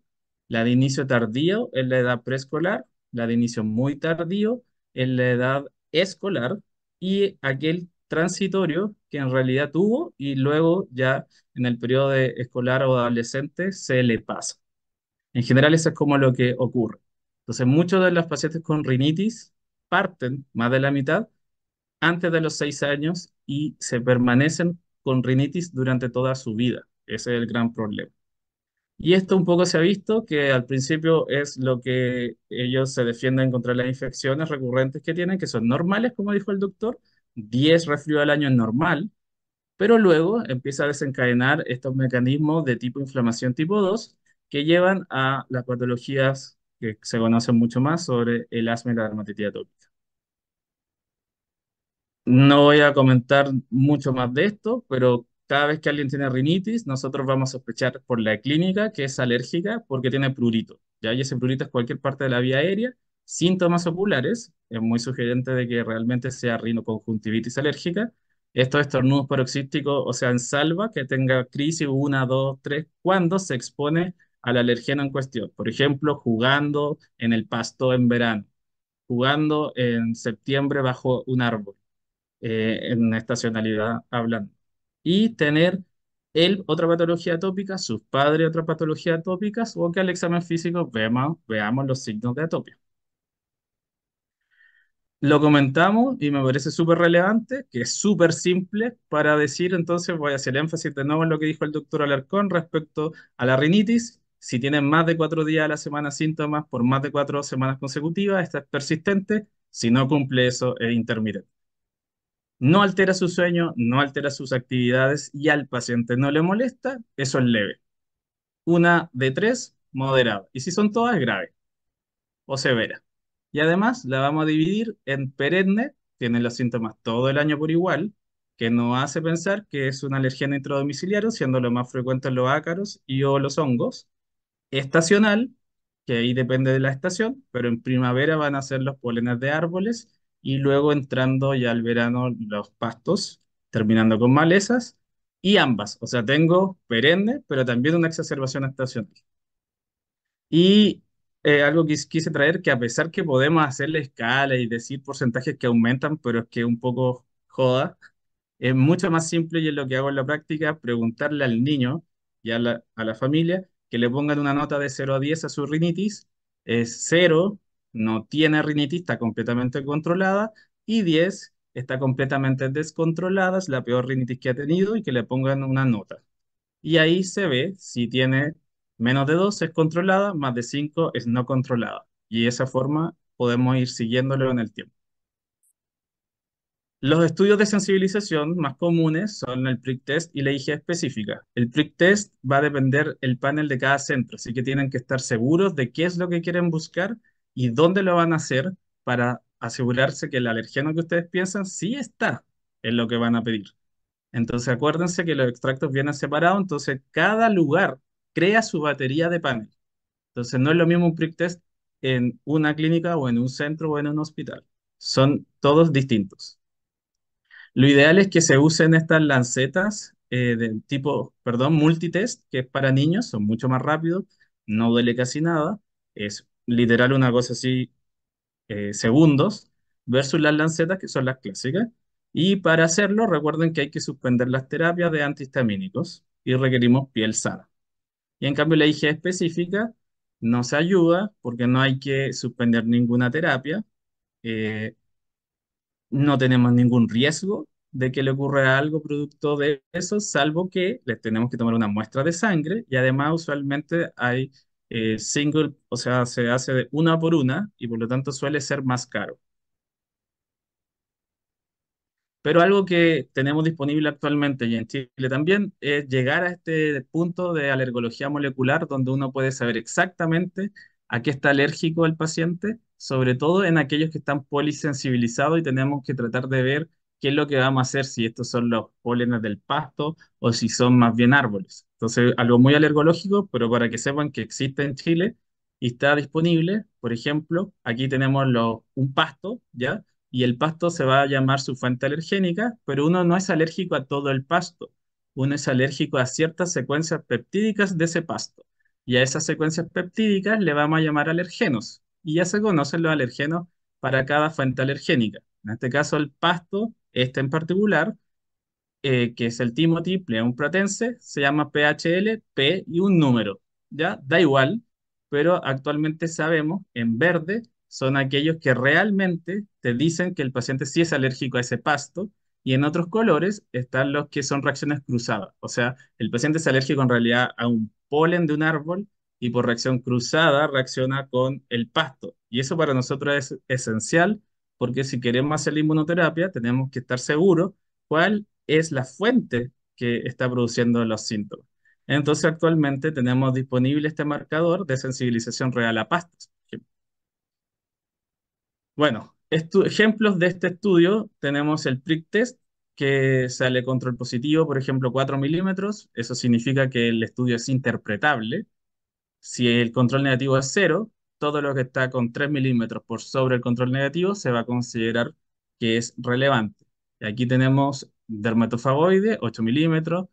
La de inicio tardío en la edad preescolar, la de inicio muy tardío en la edad escolar y aquel transitorio que en realidad tuvo y luego ya en el periodo escolar o adolescente se le pasa. En general eso es como lo que ocurre. Entonces muchos de los pacientes con rinitis parten más de la mitad antes de los 6 años y se permanecen con rinitis durante toda su vida. Ese es el gran problema. Y esto un poco se ha visto que al principio es lo que ellos se defienden contra las infecciones recurrentes que tienen, que son normales, como dijo el doctor. 10 resfríos al año es normal, pero luego empieza a desencadenar estos mecanismos de tipo inflamación tipo 2 que llevan a las patologías que se conocen mucho más sobre el asma y la dermatitis atópica. No voy a comentar mucho más de esto, pero cada vez que alguien tiene rinitis, nosotros vamos a sospechar por la clínica que es alérgica porque tiene prurito, ¿ya? Y ese prurito es cualquier parte de la vía aérea síntomas oculares, es muy sugerente de que realmente sea rinoconjuntivitis alérgica. Estos estornudos paroxísticos, o sea, en salva, que tenga crisis una, dos, tres, cuando se expone al alergeno en cuestión. Por ejemplo, jugando en el pasto en verano, jugando en septiembre bajo un árbol, en estacionalidad hablando. Y tener él otra patología atópica, sus padres otra patología atópicas, o que al examen físico veamos los signos de atopia. Lo comentamos y me parece súper relevante, que es súper simple para decir, entonces voy a hacer énfasis de nuevo en lo que dijo el doctor Alarcón respecto a la rinitis. Si tienen más de 4 días a la semana síntomas por más de 4 semanas consecutivas, esta es persistente. Si no cumple eso, es intermitente. No altera su sueño, no altera sus actividades y al paciente no le molesta, eso es leve. Una de tres, moderada. Y si son todas, grave o severa. Y además la vamos a dividir en perenne, tiene los síntomas todo el año por igual, que nos hace pensar que es un alergeno intradomiciliario, siendo lo más frecuente los ácaros y o los hongos. Estacional, que ahí depende de la estación, pero en primavera van a ser los pólenes de árboles y luego entrando ya al verano los pastos, terminando con malezas, y ambas, o sea, tengo perenne, pero también una exacerbación estacional. Y algo que quise traer, que a pesar que podemos hacer la escala y decir porcentajes que aumentan, pero es que un poco joda, es mucho más simple y es lo que hago en la práctica, preguntarle al niño y a la familia que le pongan una nota de 0 a 10 a su rinitis. Es 0, no tiene rinitis, está completamente controlada, y 10 está completamente descontrolada, es la peor rinitis que ha tenido, y que le pongan una nota. Y ahí se ve si tiene menos de 2 es controlada, más de 5 es no controlada. Y de esa forma podemos ir siguiéndolo en el tiempo. Los estudios de sensibilización más comunes son el prick test y la IgE específica. El prick test va a depender el panel de cada centro, así que tienen que estar seguros de qué es lo que quieren buscar y dónde lo van a hacer para asegurarse que el alergeno que ustedes piensan sí está en lo que van a pedir. Entonces acuérdense que los extractos vienen separados, entonces cada lugar crea su batería de panel. Entonces no es lo mismo un prick test en una clínica o en un centro o en un hospital. Son todos distintos. Lo ideal es que se usen estas lancetas del tipo, perdón, multitest, que es para niños, son mucho más rápidos, no duele casi nada, es literal una cosa así, segundos, versus las lancetas, que son las clásicas. Y para hacerlo, recuerden que hay que suspender las terapias de antihistamínicos y requerimos piel sana. Y en cambio, la IgE específica no se ayuda porque no hay que suspender ninguna terapia. eh, no tenemos ningún riesgo de que le ocurra algo producto de eso, salvo que les tenemos que tomar una muestra de sangre, y además usualmente hay single, o sea, se hace de una por una y por lo tanto suele ser más caro. Pero algo que tenemos disponible actualmente y en Chile también es llegar a este punto de alergología molecular donde uno puede saber exactamente a qué está alérgico el paciente, sobre todo en aquellos que están polisensibilizados, y tenemos que tratar de ver qué es lo que vamos a hacer, si estos son los pólenes del pasto o si son más bien árboles. Entonces, algo muy alergológico, pero para que sepan que existe en Chile y está disponible. Por ejemplo, aquí tenemos un pasto, ¿ya? Y el pasto se va a llamar su fuente alergénica, pero uno no es alérgico a todo el pasto. Uno es alérgico a ciertas secuencias peptídicas de ese pasto. Y a esas secuencias peptídicas le vamos a llamar alergenos. Y ya se conocen los alergenos para cada fuente alergénica. En este caso, el pasto, este en particular, que es el Timothy Pleum pratense, se llama PHL, P y un número, ¿ya? Da igual, pero actualmente sabemos, en verde, son aquellos que realmente te dicen que el paciente sí es alérgico a ese pasto, y en otros colores están los que son reacciones cruzadas, o sea, el paciente es alérgico en realidad a un polen de un árbol y por reacción cruzada reacciona con el pasto. Y eso para nosotros es esencial, porque si queremos hacer la inmunoterapia tenemos que estar seguros cuál es la fuente que está produciendo los síntomas. Entonces, actualmente tenemos disponible este marcador de sensibilización real a pastas. Bueno, ejemplos de este estudio, tenemos el prick test, que sale control positivo, por ejemplo, 4 milímetros. Eso significa que el estudio es interpretable. Si el control negativo es 0, todo lo que está con 3 milímetros por sobre el control negativo se va a considerar que es relevante. Y aquí tenemos dermatofagoide, 8 milímetros,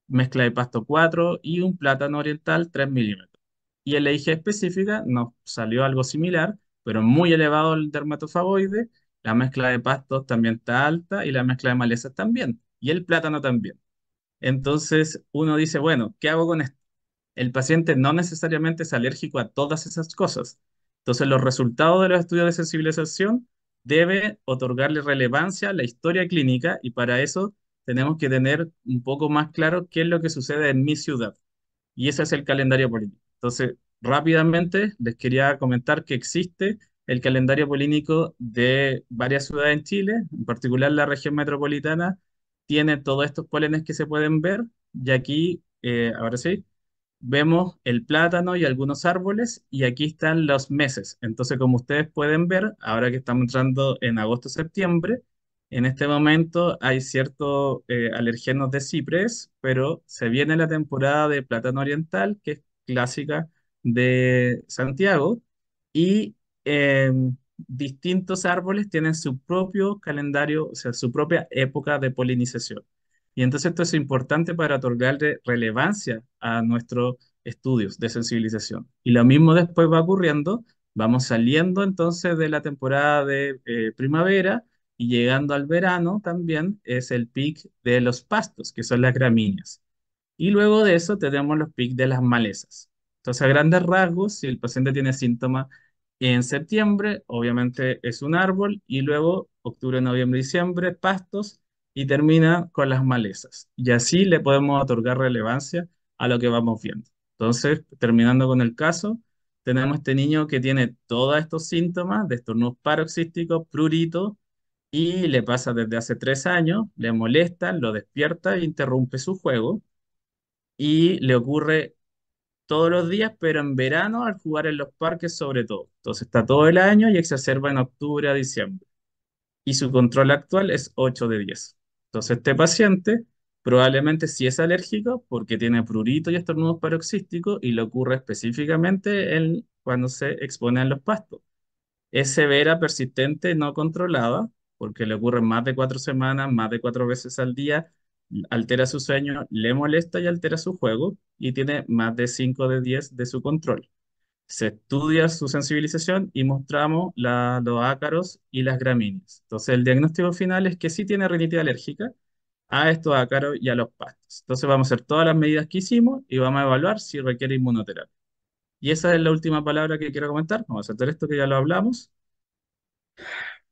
mezcla de pasto 4 y un plátano oriental 3 milímetros. Y en la IG específica nos salió algo similar, pero muy elevado el dermatofagoide, la mezcla de pastos también está alta y la mezcla de malezas también, y el plátano también. Entonces uno dice, bueno, ¿qué hago con esto? El paciente no necesariamente es alérgico a todas esas cosas. Entonces los resultados de los estudios de sensibilización debe otorgarle relevancia a la historia clínica y para eso tenemos que tener un poco más claro qué es lo que sucede en mi ciudad. Y ese es el calendario polínico. Entonces, rápidamente les quería comentar que existe el calendario polínico de varias ciudades en Chile, en particular la región metropolitana, tiene todos estos pólenes que se pueden ver, y aquí, ahora sí, vemos el plátano y algunos árboles, y aquí están los meses. Entonces, como ustedes pueden ver, ahora que estamos entrando en agosto-septiembre, en este momento hay ciertos alergenos de cipres, pero se viene la temporada de plátano oriental, que es clásica de Santiago, y eh, distintos árboles tienen su propio calendario, o sea, su propia época de polinización. Y entonces esto es importante para otorgarle relevancia a nuestros estudios de sensibilización. Y lo mismo después va ocurriendo, vamos saliendo entonces de la temporada de primavera y llegando al verano también es el pic de los pastos, que son las gramíneas. Y luego de eso tenemos los pics de las malezas. Entonces, a grandes rasgos, si el paciente tiene síntomas en septiembre, obviamente es un árbol, y luego octubre, noviembre, diciembre, pastos, y termina con las malezas. Y así le podemos otorgar relevancia a lo que vamos viendo. Entonces, terminando con el caso, tenemos este niño que tiene todos estos síntomas de estornudos paroxísticos, prurito, y le pasa desde hace 3 años, le molesta, lo despierta e interrumpe su juego y le ocurre todos los días, pero en verano al jugar en los parques sobre todo. Entonces está todo el año y exacerba en octubre a diciembre. Y su control actual es 8 de 10. Entonces este paciente probablemente sí es alérgico porque tiene prurito y estornudos paroxísticos y le ocurre específicamente cuando se expone a los pastos. Es severa, persistente, no controlada, porque le ocurre más de 4 semanas, más de 4 veces al día, altera su sueño, le molesta y altera su juego, y tiene más de 5 de 10 de su control. Se estudia su sensibilización y mostramos los ácaros y las gramíneas. Entonces, el diagnóstico final es que sí tiene rinitis alérgica a estos ácaros y a los pastos. Entonces, vamos a hacer todas las medidas que hicimos y vamos a evaluar si requiere inmunoterapia. Y esa es la última palabra que quiero comentar. Vamos a hacer esto que ya lo hablamos.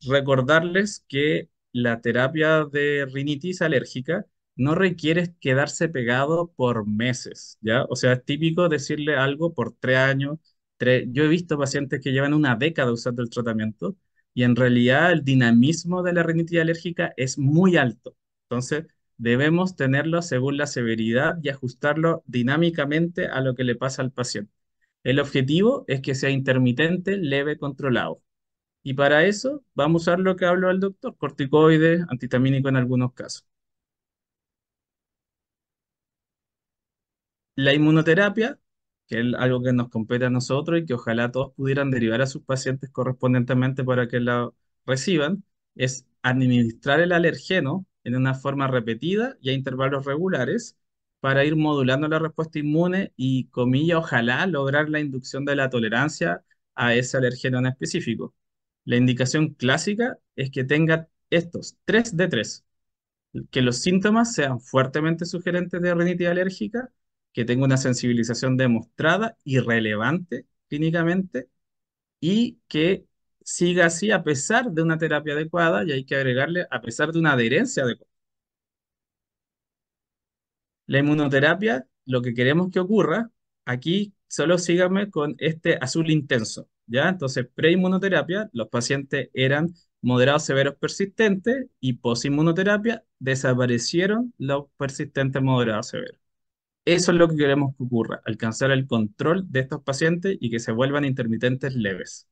Recordarles que la terapia de rinitis alérgica no requiere quedarse pegado por meses, ¿ya? O sea, es típico decirle algo por 3 años. Yo he visto pacientes que llevan una década usando el tratamiento y en realidad el dinamismo de la rinitis alérgica es muy alto. Entonces, debemos tenerlo según la severidad y ajustarlo dinámicamente a lo que le pasa al paciente. El objetivo es que sea intermitente, leve, controlado. Y para eso vamos a usar lo que habló el doctor, corticoides, antihistamínico en algunos casos. La inmunoterapia, que es algo que nos compete a nosotros y que ojalá todos pudieran derivar a sus pacientes correspondientemente para que la reciban, es administrar el alergeno en una forma repetida y a intervalos regulares para ir modulando la respuesta inmune y, comilla, ojalá lograr la inducción de la tolerancia a ese alergeno en específico. La indicación clásica es que tenga estos 3 de 3, que los síntomas sean fuertemente sugerentes de rinitis alérgica, que tenga una sensibilización demostrada y relevante clínicamente, y que siga así a pesar de una terapia adecuada, y hay que agregarle a pesar de una adherencia adecuada. La inmunoterapia, lo que queremos que ocurra, aquí solo síganme con este azul intenso, ¿ya? Entonces, preinmunoterapia, los pacientes eran moderados severos persistentes, y posinmunoterapia desaparecieron los persistentes moderados severos. Eso es lo que queremos que ocurra, alcanzar el control de estos pacientes y que se vuelvan intermitentes leves.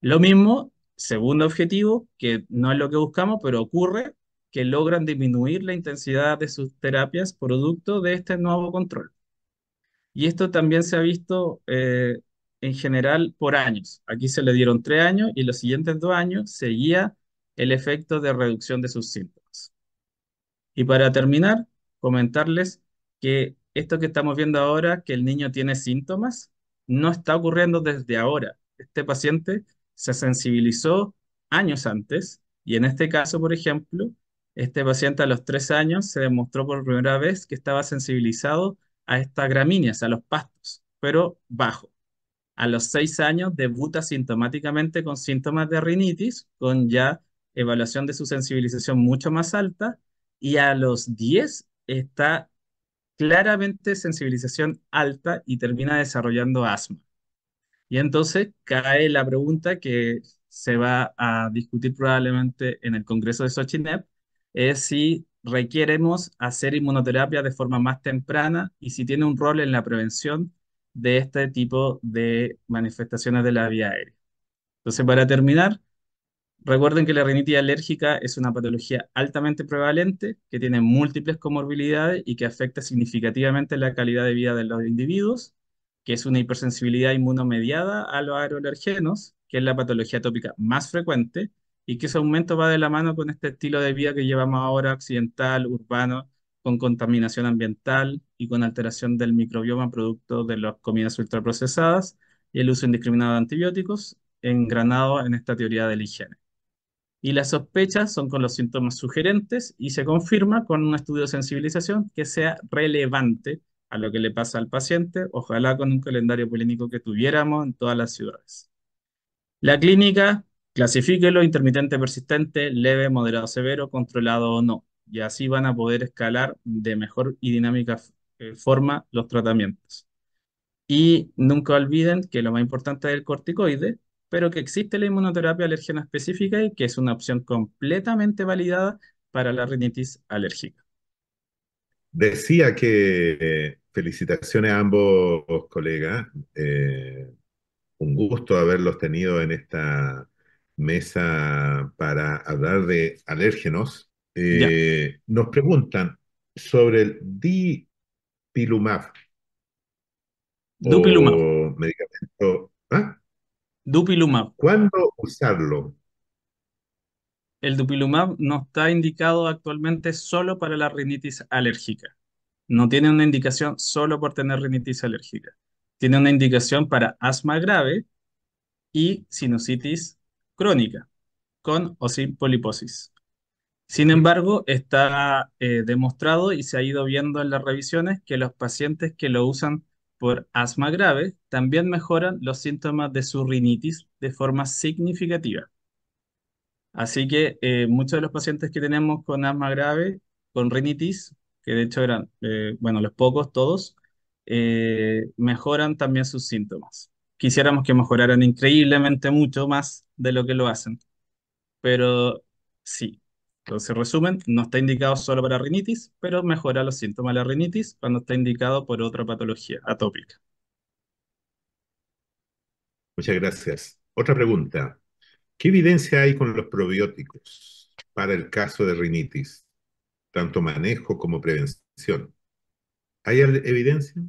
Lo mismo, segundo objetivo, que no es lo que buscamos, pero ocurre, que logran disminuir la intensidad de sus terapias producto de este nuevo control. Y esto también se ha visto en general por años. Aquí se le dieron 3 años y los siguientes 2 años seguía el efecto de reducción de sus síntomas. Y para terminar, comentarles que esto que estamos viendo ahora, que el niño tiene síntomas, no está ocurriendo desde ahora. Este paciente se sensibilizó años antes y en este caso, por ejemplo, este paciente a los 3 años se demostró por primera vez que estaba sensibilizado a estas gramíneas, a los pastos, pero bajo. A los 6 años debuta sintomáticamente con síntomas de rinitis, con ya evaluación de su sensibilización mucho más alta, y a los 10 está claramente sensibilización alta y termina desarrollando asma. Y entonces cae la pregunta que se va a discutir probablemente en el Congreso de Xochitl, es si requeremos hacer inmunoterapia de forma más temprana y si tiene un rol en la prevención de este tipo de manifestaciones de la vía aérea. Entonces, para terminar, recuerden que la rinitis alérgica es una patología altamente prevalente que tiene múltiples comorbilidades y que afecta significativamente la calidad de vida de los individuos, que es una hipersensibilidad inmunomediada a los aeroalergenos, que es la patología atópica más frecuente, y que ese aumento va de la mano con este estilo de vida que llevamos ahora, occidental, urbano, con contaminación ambiental y con alteración del microbioma producto de las comidas ultraprocesadas y el uso indiscriminado de antibióticos, engranado en esta teoría de la higiene. Y las sospechas son con los síntomas sugerentes y se confirma con un estudio de sensibilización que sea relevante a lo que le pasa al paciente, ojalá con un calendario clínico que tuviéramos en todas las ciudades. La clínica, clasifíquelo, intermitente persistente, leve, moderado, severo, controlado o no. Y así van a poder escalar de mejor y dinámica forma los tratamientos. Y nunca olviden que lo más importante es el corticoide, pero que existe la inmunoterapia alérgena específica y que es una opción completamente validada para la rinitis alérgica. Decía que felicitaciones a ambos colegas. Un gusto haberlos tenido en esta mesa para hablar de alérgenos. Ya, Nos preguntan sobre el dipilumab dupilumab. o medicamento. ¿Ah? Dupilumab. ¿Cuándo usarlo? El dupilumab no está indicado actualmente solo para la rinitis alérgica. No tiene una indicación solo por tener rinitis alérgica. Tiene una indicación para asma grave y sinusitis crónica, con o sin poliposis. Sin embargo, está demostrado y se ha ido viendo en las revisiones que los pacientes que lo usan por asma grave también mejoran los síntomas de su rinitis de forma significativa. Así que muchos de los pacientes que tenemos con asma grave, con rinitis, que de hecho eran, bueno, los pocos, todos, mejoran también sus síntomas. Quisiéramos que mejoraran increíblemente mucho más de lo que lo hacen, pero sí. Entonces, resumen, no está indicado solo para rinitis, pero mejora los síntomas de la rinitis cuando está indicado por otra patología atópica. Muchas gracias. Otra pregunta. ¿Qué evidencia hay con los probióticos para el caso de rinitis, tanto manejo como prevención? ¿Hay evidencia?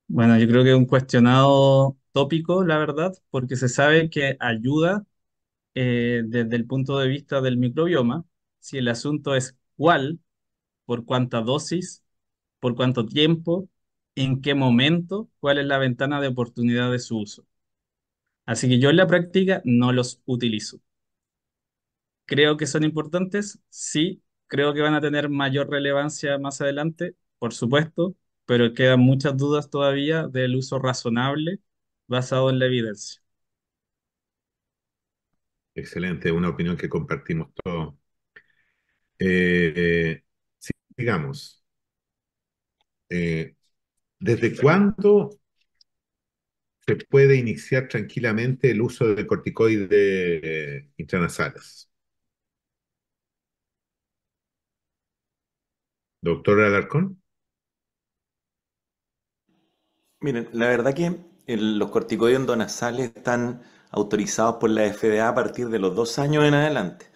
Bueno, yo creo que es un cuestionado tópico, la verdad, porque se sabe que ayuda desde el punto de vista del microbioma. Si el asunto es cuál, por cuánta dosis, por cuánto tiempo, en qué momento, cuál es la ventana de oportunidad de su uso. Así que yo en la práctica no los utilizo. Creo que son importantes, sí, creo que van a tener mayor relevancia más adelante, por supuesto, pero quedan muchas dudas todavía del uso razonable basado en la evidencia. Excelente, una opinión que compartimos todos. Sigamos. Eh, ¿Desde cuándo se puede iniciar tranquilamente el uso de corticoides intranasales? Doctor Alarcón. Miren, la verdad que los corticoides endonasales están autorizados por la FDA a partir de los 2 años en adelante.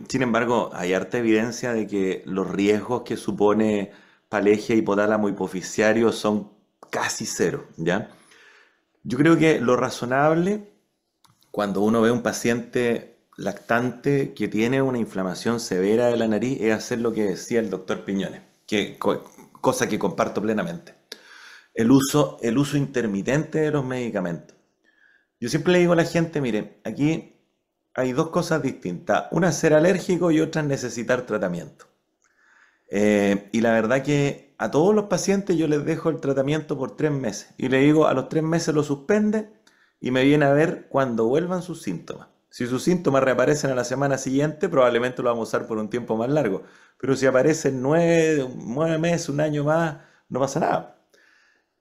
Sin embargo, hay harta evidencia de que los riesgos que supone palegia hipotálamo hipoficiario son casi cero, ¿ya? Yo creo que lo razonable cuando uno ve un paciente lactante que tiene una inflamación severa de la nariz es hacer lo que decía el doctor Piñones, cosa que comparto plenamente. El uso intermitente de los medicamentos. Yo siempre le digo a la gente, mire, aquí hay dos cosas distintas. Una es ser alérgico y otra es necesitar tratamiento. Y la verdad que a todos los pacientes yo les dejo el tratamiento por 3 meses. Y le digo, a los 3 meses lo suspende y me viene a ver cuando vuelvan sus síntomas. Si sus síntomas reaparecen a la semana siguiente, probablemente lo vamos a usar por un tiempo más largo. Pero si aparecen 9 meses, un año más, no pasa nada.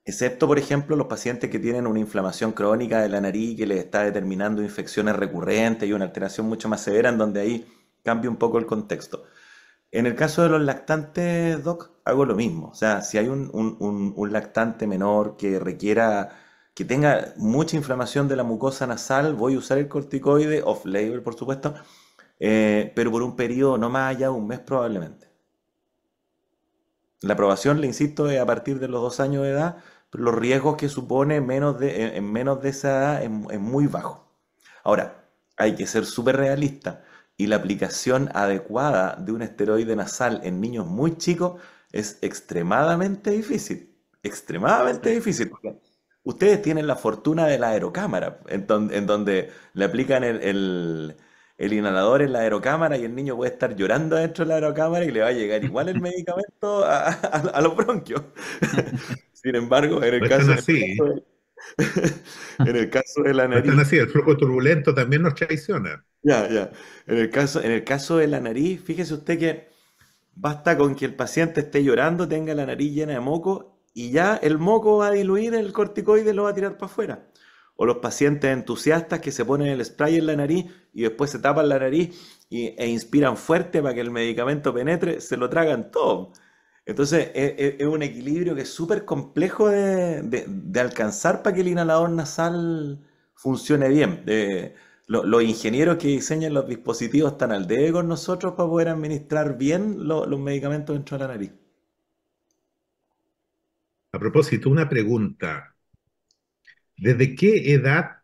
Excepto, por ejemplo, los pacientes que tienen una inflamación crónica de la nariz que les está determinando infecciones recurrentes y una alteración mucho más severa, en donde ahí cambia un poco el contexto. En el caso de los lactantes, Doc, hago lo mismo. O sea, si hay un lactante menor que requiera, que tenga mucha inflamación de la mucosa nasal, voy a usar el corticoide, off-label, por supuesto, pero por un periodo no más allá de un mes probablemente. La aprobación, le insisto, es a partir de los 2 años de edad, pero los riesgos que supone en menos de esa edad es muy bajo. Ahora, hay que ser súper realista y la aplicación adecuada de un esteroide nasal en niños muy chicos es extremadamente difícil. Extremadamente Sí. difícil. Porque ustedes tienen la fortuna de la aerocámara, en donde le aplican el inhalador en la aerocámara y el niño puede estar llorando dentro de la aerocámara y le va a llegar igual el medicamento a los bronquios. Sin embargo, No es tan así, en el caso de la no es tan nariz, así, el flujo turbulento también nos traiciona. ya, ya. En el caso de la nariz, fíjese usted que basta con que el paciente esté llorando, tenga la nariz llena de moco y ya el moco va a diluir el corticoide y lo va a tirar para afuera. O los pacientes entusiastas que se ponen el spray en la nariz y después se tapan la nariz e inspiran fuerte para que el medicamento penetre, se lo tragan todo. Entonces es un equilibrio que es súper complejo de alcanzar para que el inhalador nasal funcione bien. Los ingenieros que diseñan los dispositivos están al debe con nosotros para poder administrar bien los medicamentos dentro de la nariz. A propósito, una pregunta. ¿Desde qué edad,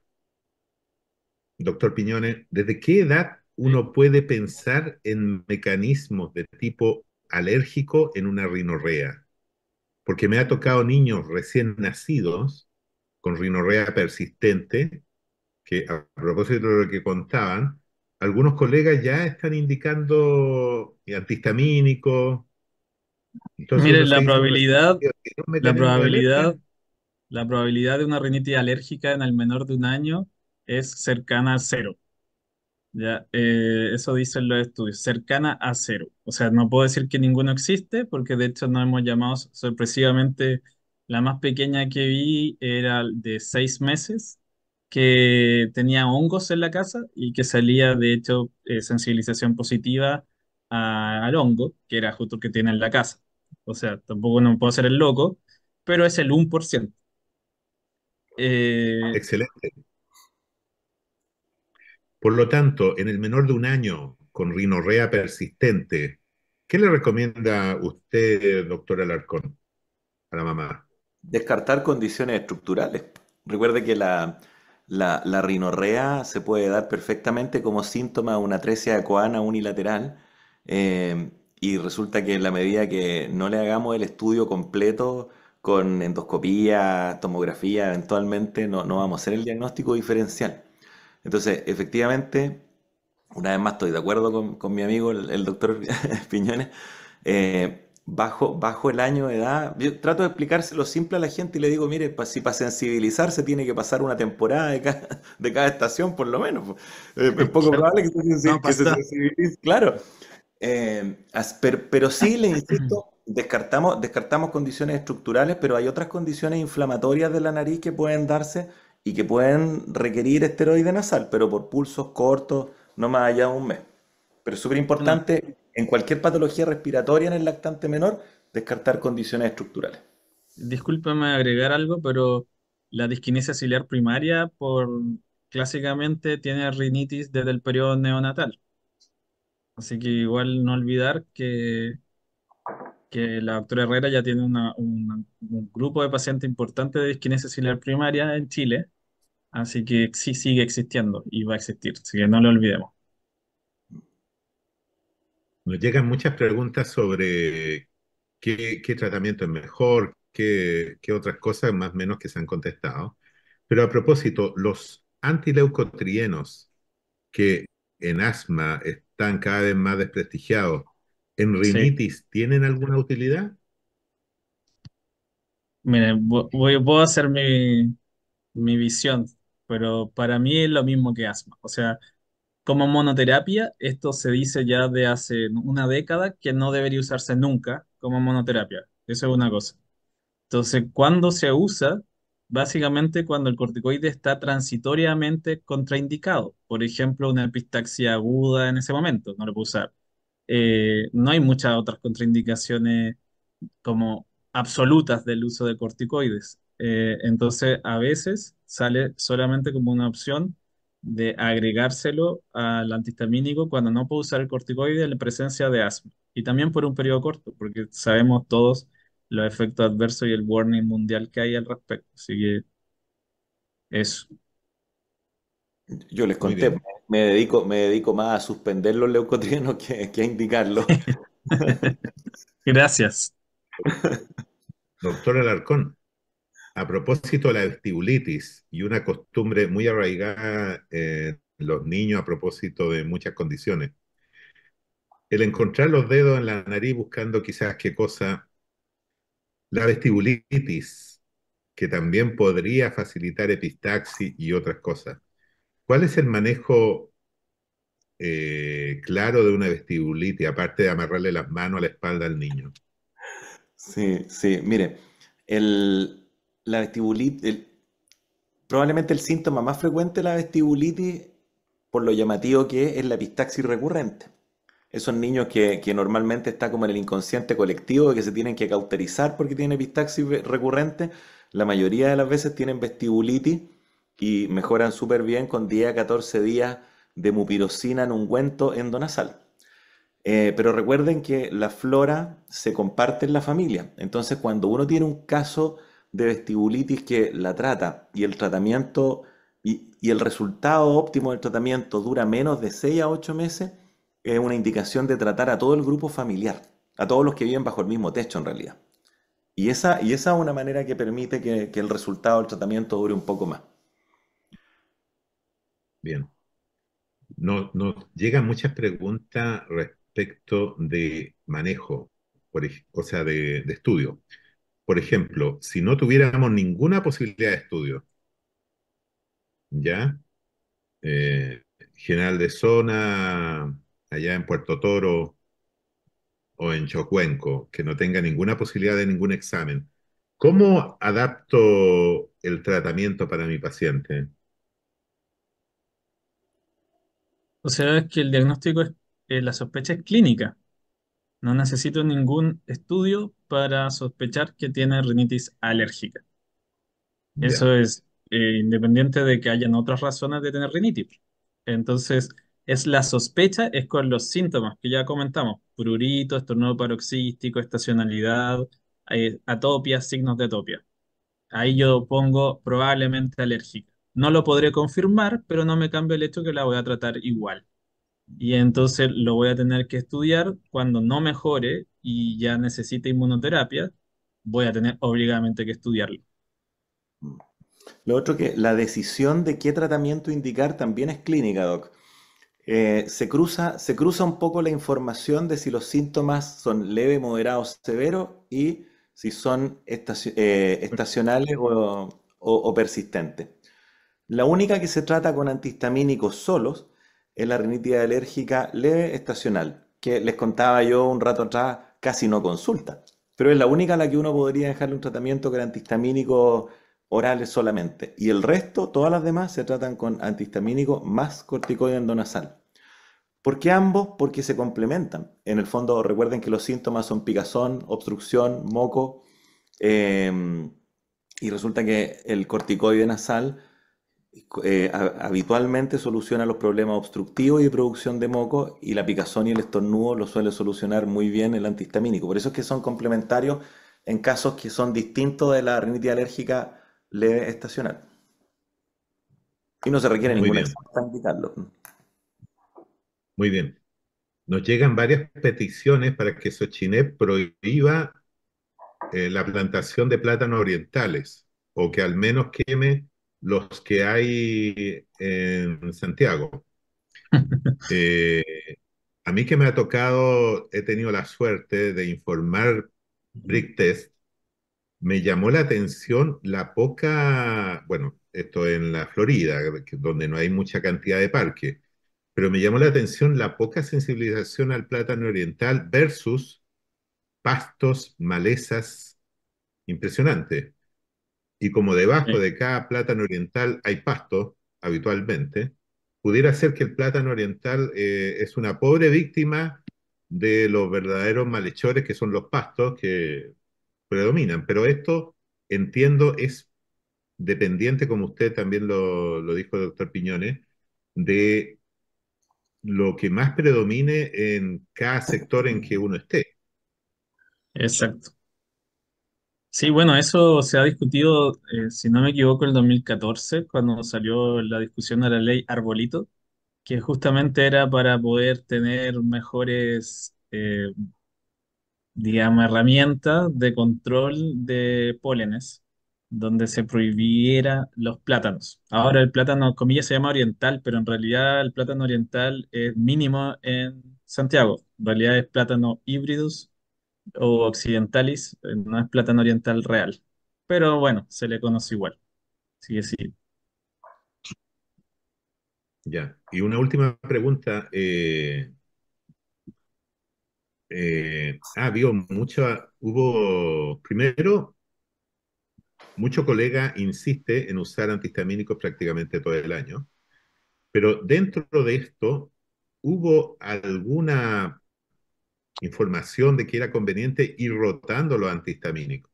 doctor Piñones, desde qué edad Sí. uno puede pensar en mecanismos de tipo alérgico en una rinorrea? Porque me ha tocado niños recién nacidos con rinorrea persistente, que a propósito de lo que contaban, algunos colegas ya están indicando antihistamínicos, entonces uno Miren, se dice, pero si probabilidad, tiene un la mecanismo de alergia, probabilidad, la probabilidad de una rinitis alérgica en el menor de un año es cercana a cero. Ya, eso dicen los estudios, cercana a cero. O sea, no puedo decir que ninguno existe, porque de hecho nos hemos llamado sorpresivamente, la más pequeña que vi era de 6 meses, que tenía hongos en la casa y que salía, de hecho, sensibilización positiva al hongo, que era justo el que tiene en la casa. O sea, tampoco no puedo ser el loco, pero es el 1%. Eh, excelente. Por lo tanto, en el menor de un año con rinorrea persistente, ¿qué le recomienda usted, doctor Alarcón, a la mamá? Descartar condiciones estructurales. Recuerde que la rinorrea se puede dar perfectamente como síntoma de una atresia de Coana unilateral, y resulta que en la medida que no le hagamos el estudio completo con endoscopía, tomografía, eventualmente no vamos a hacer el diagnóstico diferencial. Entonces, efectivamente, una vez más estoy de acuerdo con mi amigo el doctor Piñones. Bajo el año de edad, yo trato de explicárselo simple a la gente y le digo, mire, si para sensibilizarse tiene que pasar una temporada de cada estación por lo menos, po. Es poco claro, probable no que se pasa. sensibilice, claro. Pero sí, le insisto, descartamos condiciones estructurales, pero hay otras condiciones inflamatorias de la nariz que pueden darse y que pueden requerir esteroide nasal, pero por pulsos cortos, no más allá de un mes. Pero es súper Bueno, importante en cualquier patología respiratoria en el lactante menor, descartar condiciones estructurales. discúlpame agregar algo, pero la disquinesia ciliar primaria clásicamente tiene rinitis desde el periodo neonatal. Así que igual no olvidar que que la doctora Herrera ya tiene un grupo de pacientes importante de disquinesia ciliar primaria en Chile, así que sí sigue existiendo y va a existir, así que no lo olvidemos. Nos llegan muchas preguntas sobre qué tratamiento es mejor, qué otras cosas más o menos que se han contestado. Pero a propósito, los antileucotrienos que en asma están cada vez más desprestigiados, ¿en Sí, rinitis tienen alguna utilidad? miren, voy a hacer mi visión, pero para mí es lo mismo que asma. O sea, como monoterapia, esto se dice ya de hace una década que no debería usarse nunca como monoterapia. Eso es una cosa. Entonces, ¿cuándo se usa? Básicamente cuando el corticoide está transitoriamente contraindicado. Por ejemplo, una epistaxia aguda en ese momento, no lo puedo usar. No hay muchas otras contraindicaciones como absolutas del uso de corticoides. Entonces, a veces sale solamente como una opción de agregárselo al antihistamínico cuando no puedo usar el corticoide en la presencia de asma. Y también por un periodo corto, porque sabemos todos los efectos adversos y el warning mundial que hay al respecto. Así que eso. Yo les Muy conté, bien. me dedico más a suspender los leucotrienos que a indicarlos. Gracias. Doctor Alarcón, a propósito de la vestibulitis y una costumbre muy arraigada en los niños a propósito de muchas condiciones, el encontrar los dedos en la nariz buscando quizás qué cosa, la vestibulitis, que también podría facilitar epistaxis y otras cosas. ¿Cuál es el manejo claro de una vestibulitis, aparte de amarrarle las manos a la espalda al niño? Sí, sí, mire, la vestibulitis, probablemente el síntoma más frecuente de la vestibulitis, por lo llamativo que es la epistaxis recurrente. Esos niños que normalmente está como en el inconsciente colectivo, que se tienen que cauterizar porque tienen epistaxis recurrente, la mayoría de las veces tienen vestibulitis y mejoran súper bien con 10 a 14 días de mupirocina en ungüento endonasal. Pero recuerden que la flora se comparte en la familia. Entonces, cuando uno tiene un caso de vestibulitis que la trata y el tratamiento y el resultado óptimo del tratamiento dura menos de 6 a 8 meses, es una indicación de tratar a todo el grupo familiar, a todos los que viven bajo el mismo techo en realidad. Y esa es una manera que permite que el resultado del tratamiento dure un poco más. Bien. Nos llegan muchas preguntas respecto de manejo, o sea, de estudio. Por ejemplo, si no tuviéramos ninguna posibilidad de estudio, ¿ya? General de zona, allá en Puerto Toro o en Chocuenco, que no tenga ninguna posibilidad de ningún examen, ¿cómo adapto el tratamiento para mi paciente? O sea, es que el diagnóstico es, la sospecha es clínica. No necesito ningún estudio para sospechar que tiene rinitis alérgica. Eso Ya, es independiente de que hayan otras razones de tener rinitis. Entonces, es la sospecha, es con los síntomas que ya comentamos: prurito, estornudo paroxístico, estacionalidad, atopia, signos de atopia. Ahí yo pongo probablemente alérgica. No lo podré confirmar, pero no me cambia el hecho que la voy a tratar igual. Y entonces lo voy a tener que estudiar cuando no mejore y ya necesite inmunoterapia, voy a tener obligadamente que estudiarlo. Lo otro que la decisión de qué tratamiento indicar también es clínica, Doc. Se cruza un poco la información de si los síntomas son leve, moderado, severo y si son estacionales o persistentes. La única que se trata con antihistamínicos solos es la rinitis alérgica leve estacional, que les contaba yo un rato atrás, casi no consulta, pero es la única a la que uno podría dejarle un tratamiento con antihistamínicos orales solamente. Y el resto, todas las demás, se tratan con antihistamínicos más corticoide endonasal. ¿Por qué ambos? Porque se complementan. En el fondo, recuerden que los síntomas son picazón, obstrucción, moco, y resulta que el corticoide nasal habitualmente soluciona los problemas obstructivos y de producción de moco, y la picazón y el estornudo lo suele solucionar muy bien el antihistamínico. Por eso es que son complementarios en casos que son distintos de la rinitis alérgica leve estacional. Y no se requiere Muy ningún bien, examen para indicarlo. muy bien. Nos llegan varias peticiones para que Sochinet prohíba la plantación de plátanos orientales o que al menos queme los que hay en Santiago. Eh, a mí que me ha tocado, he tenido la suerte de informar Bricktest, me llamó la atención la poca, bueno, esto en la Florida, donde no hay mucha cantidad de parques, pero me llamó la atención la poca sensibilización al plátano oriental versus pastos, malezas, impresionante. Y como debajo Sí, de cada plátano oriental hay pasto, habitualmente, pudiera ser que el plátano oriental es una pobre víctima de los verdaderos malhechores que son los pastos que predominan. Pero esto, entiendo, es dependiente, como usted también lo dijo, doctor Piñones, de lo que más predomine en cada sector en que uno esté. exacto. Sí, bueno, eso se ha discutido, si no me equivoco, el 2014, cuando salió la discusión de la ley Arbolito, que justamente era para poder tener mejores, digamos, herramientas de control de pólenes, donde se prohibiera los plátanos. Ahora el plátano, comillas, se llama oriental, pero en realidad el plátano oriental es mínimo en Santiago. En realidad es plátano híbridos o occidentalis, no es plátano oriental real. Pero bueno, se le conoce igual. Sí, sí. Ya. Y una última pregunta. Hubo, primero, mucho colega insiste en usar antihistamínicos prácticamente todo el año, pero dentro de esto, ¿hubo alguna información de que era conveniente ir rotando los antihistamínicos?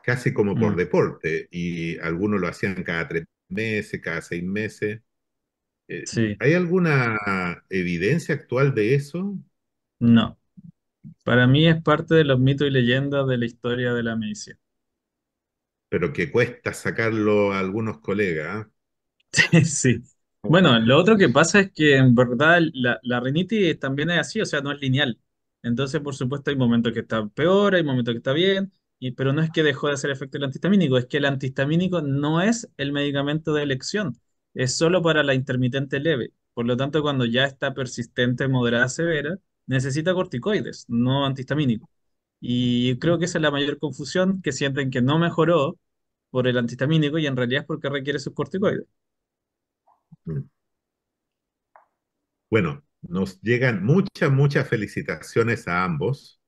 Casi como por Mm, deporte, y algunos lo hacían cada 3 meses, cada 6 meses. sí, ¿Hay alguna evidencia actual de eso? no. Para mí es parte de los mitos y leyendas de la historia de la medicina. Pero que cuesta sacarlo a algunos colegas. ¿Ah? Sí. Bueno, lo otro que pasa es que en verdad la rinitis también es así, o sea, no es lineal. Entonces, por supuesto, hay momentos que está peor, hay momentos que está bien, pero no es que dejó de hacer efecto el antihistamínico, es que el antihistamínico no es el medicamento de elección, es solo para la intermitente leve. Por lo tanto, cuando ya está persistente, moderada, severa, necesita corticoides, no antihistamínico. Y creo que esa es la mayor confusión, que sienten que no mejoró por el antihistamínico y en realidad es porque requiere sus corticoides. Mm. Bueno, nos llegan muchas, muchas felicitaciones a ambos.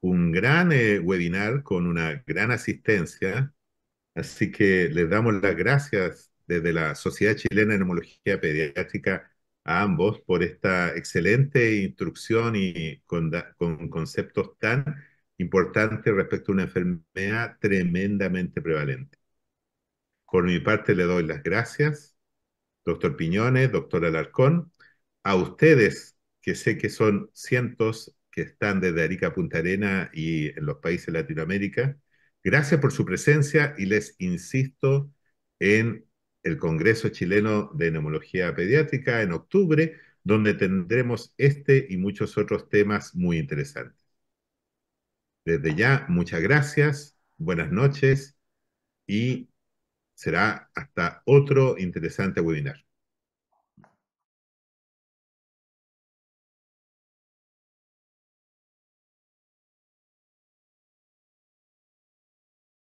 Un gran webinar con una gran asistencia. Así que les damos las gracias desde la Sociedad Chilena de Neumología Pediátrica a ambos por esta excelente instrucción y con conceptos tan importantes respecto a una enfermedad tremendamente prevalente. Por mi parte, le doy las gracias, doctor Piñones, doctor Alarcón, a ustedes, que sé que son cientos que están desde Arica a Punta Arena y en los países de Latinoamérica. Gracias por su presencia y les insisto en el Congreso Chileno de Neumología Pediátrica en octubre, donde tendremos este y muchos otros temas muy interesantes. Desde ya, muchas gracias, buenas noches y será hasta otro interesante webinar.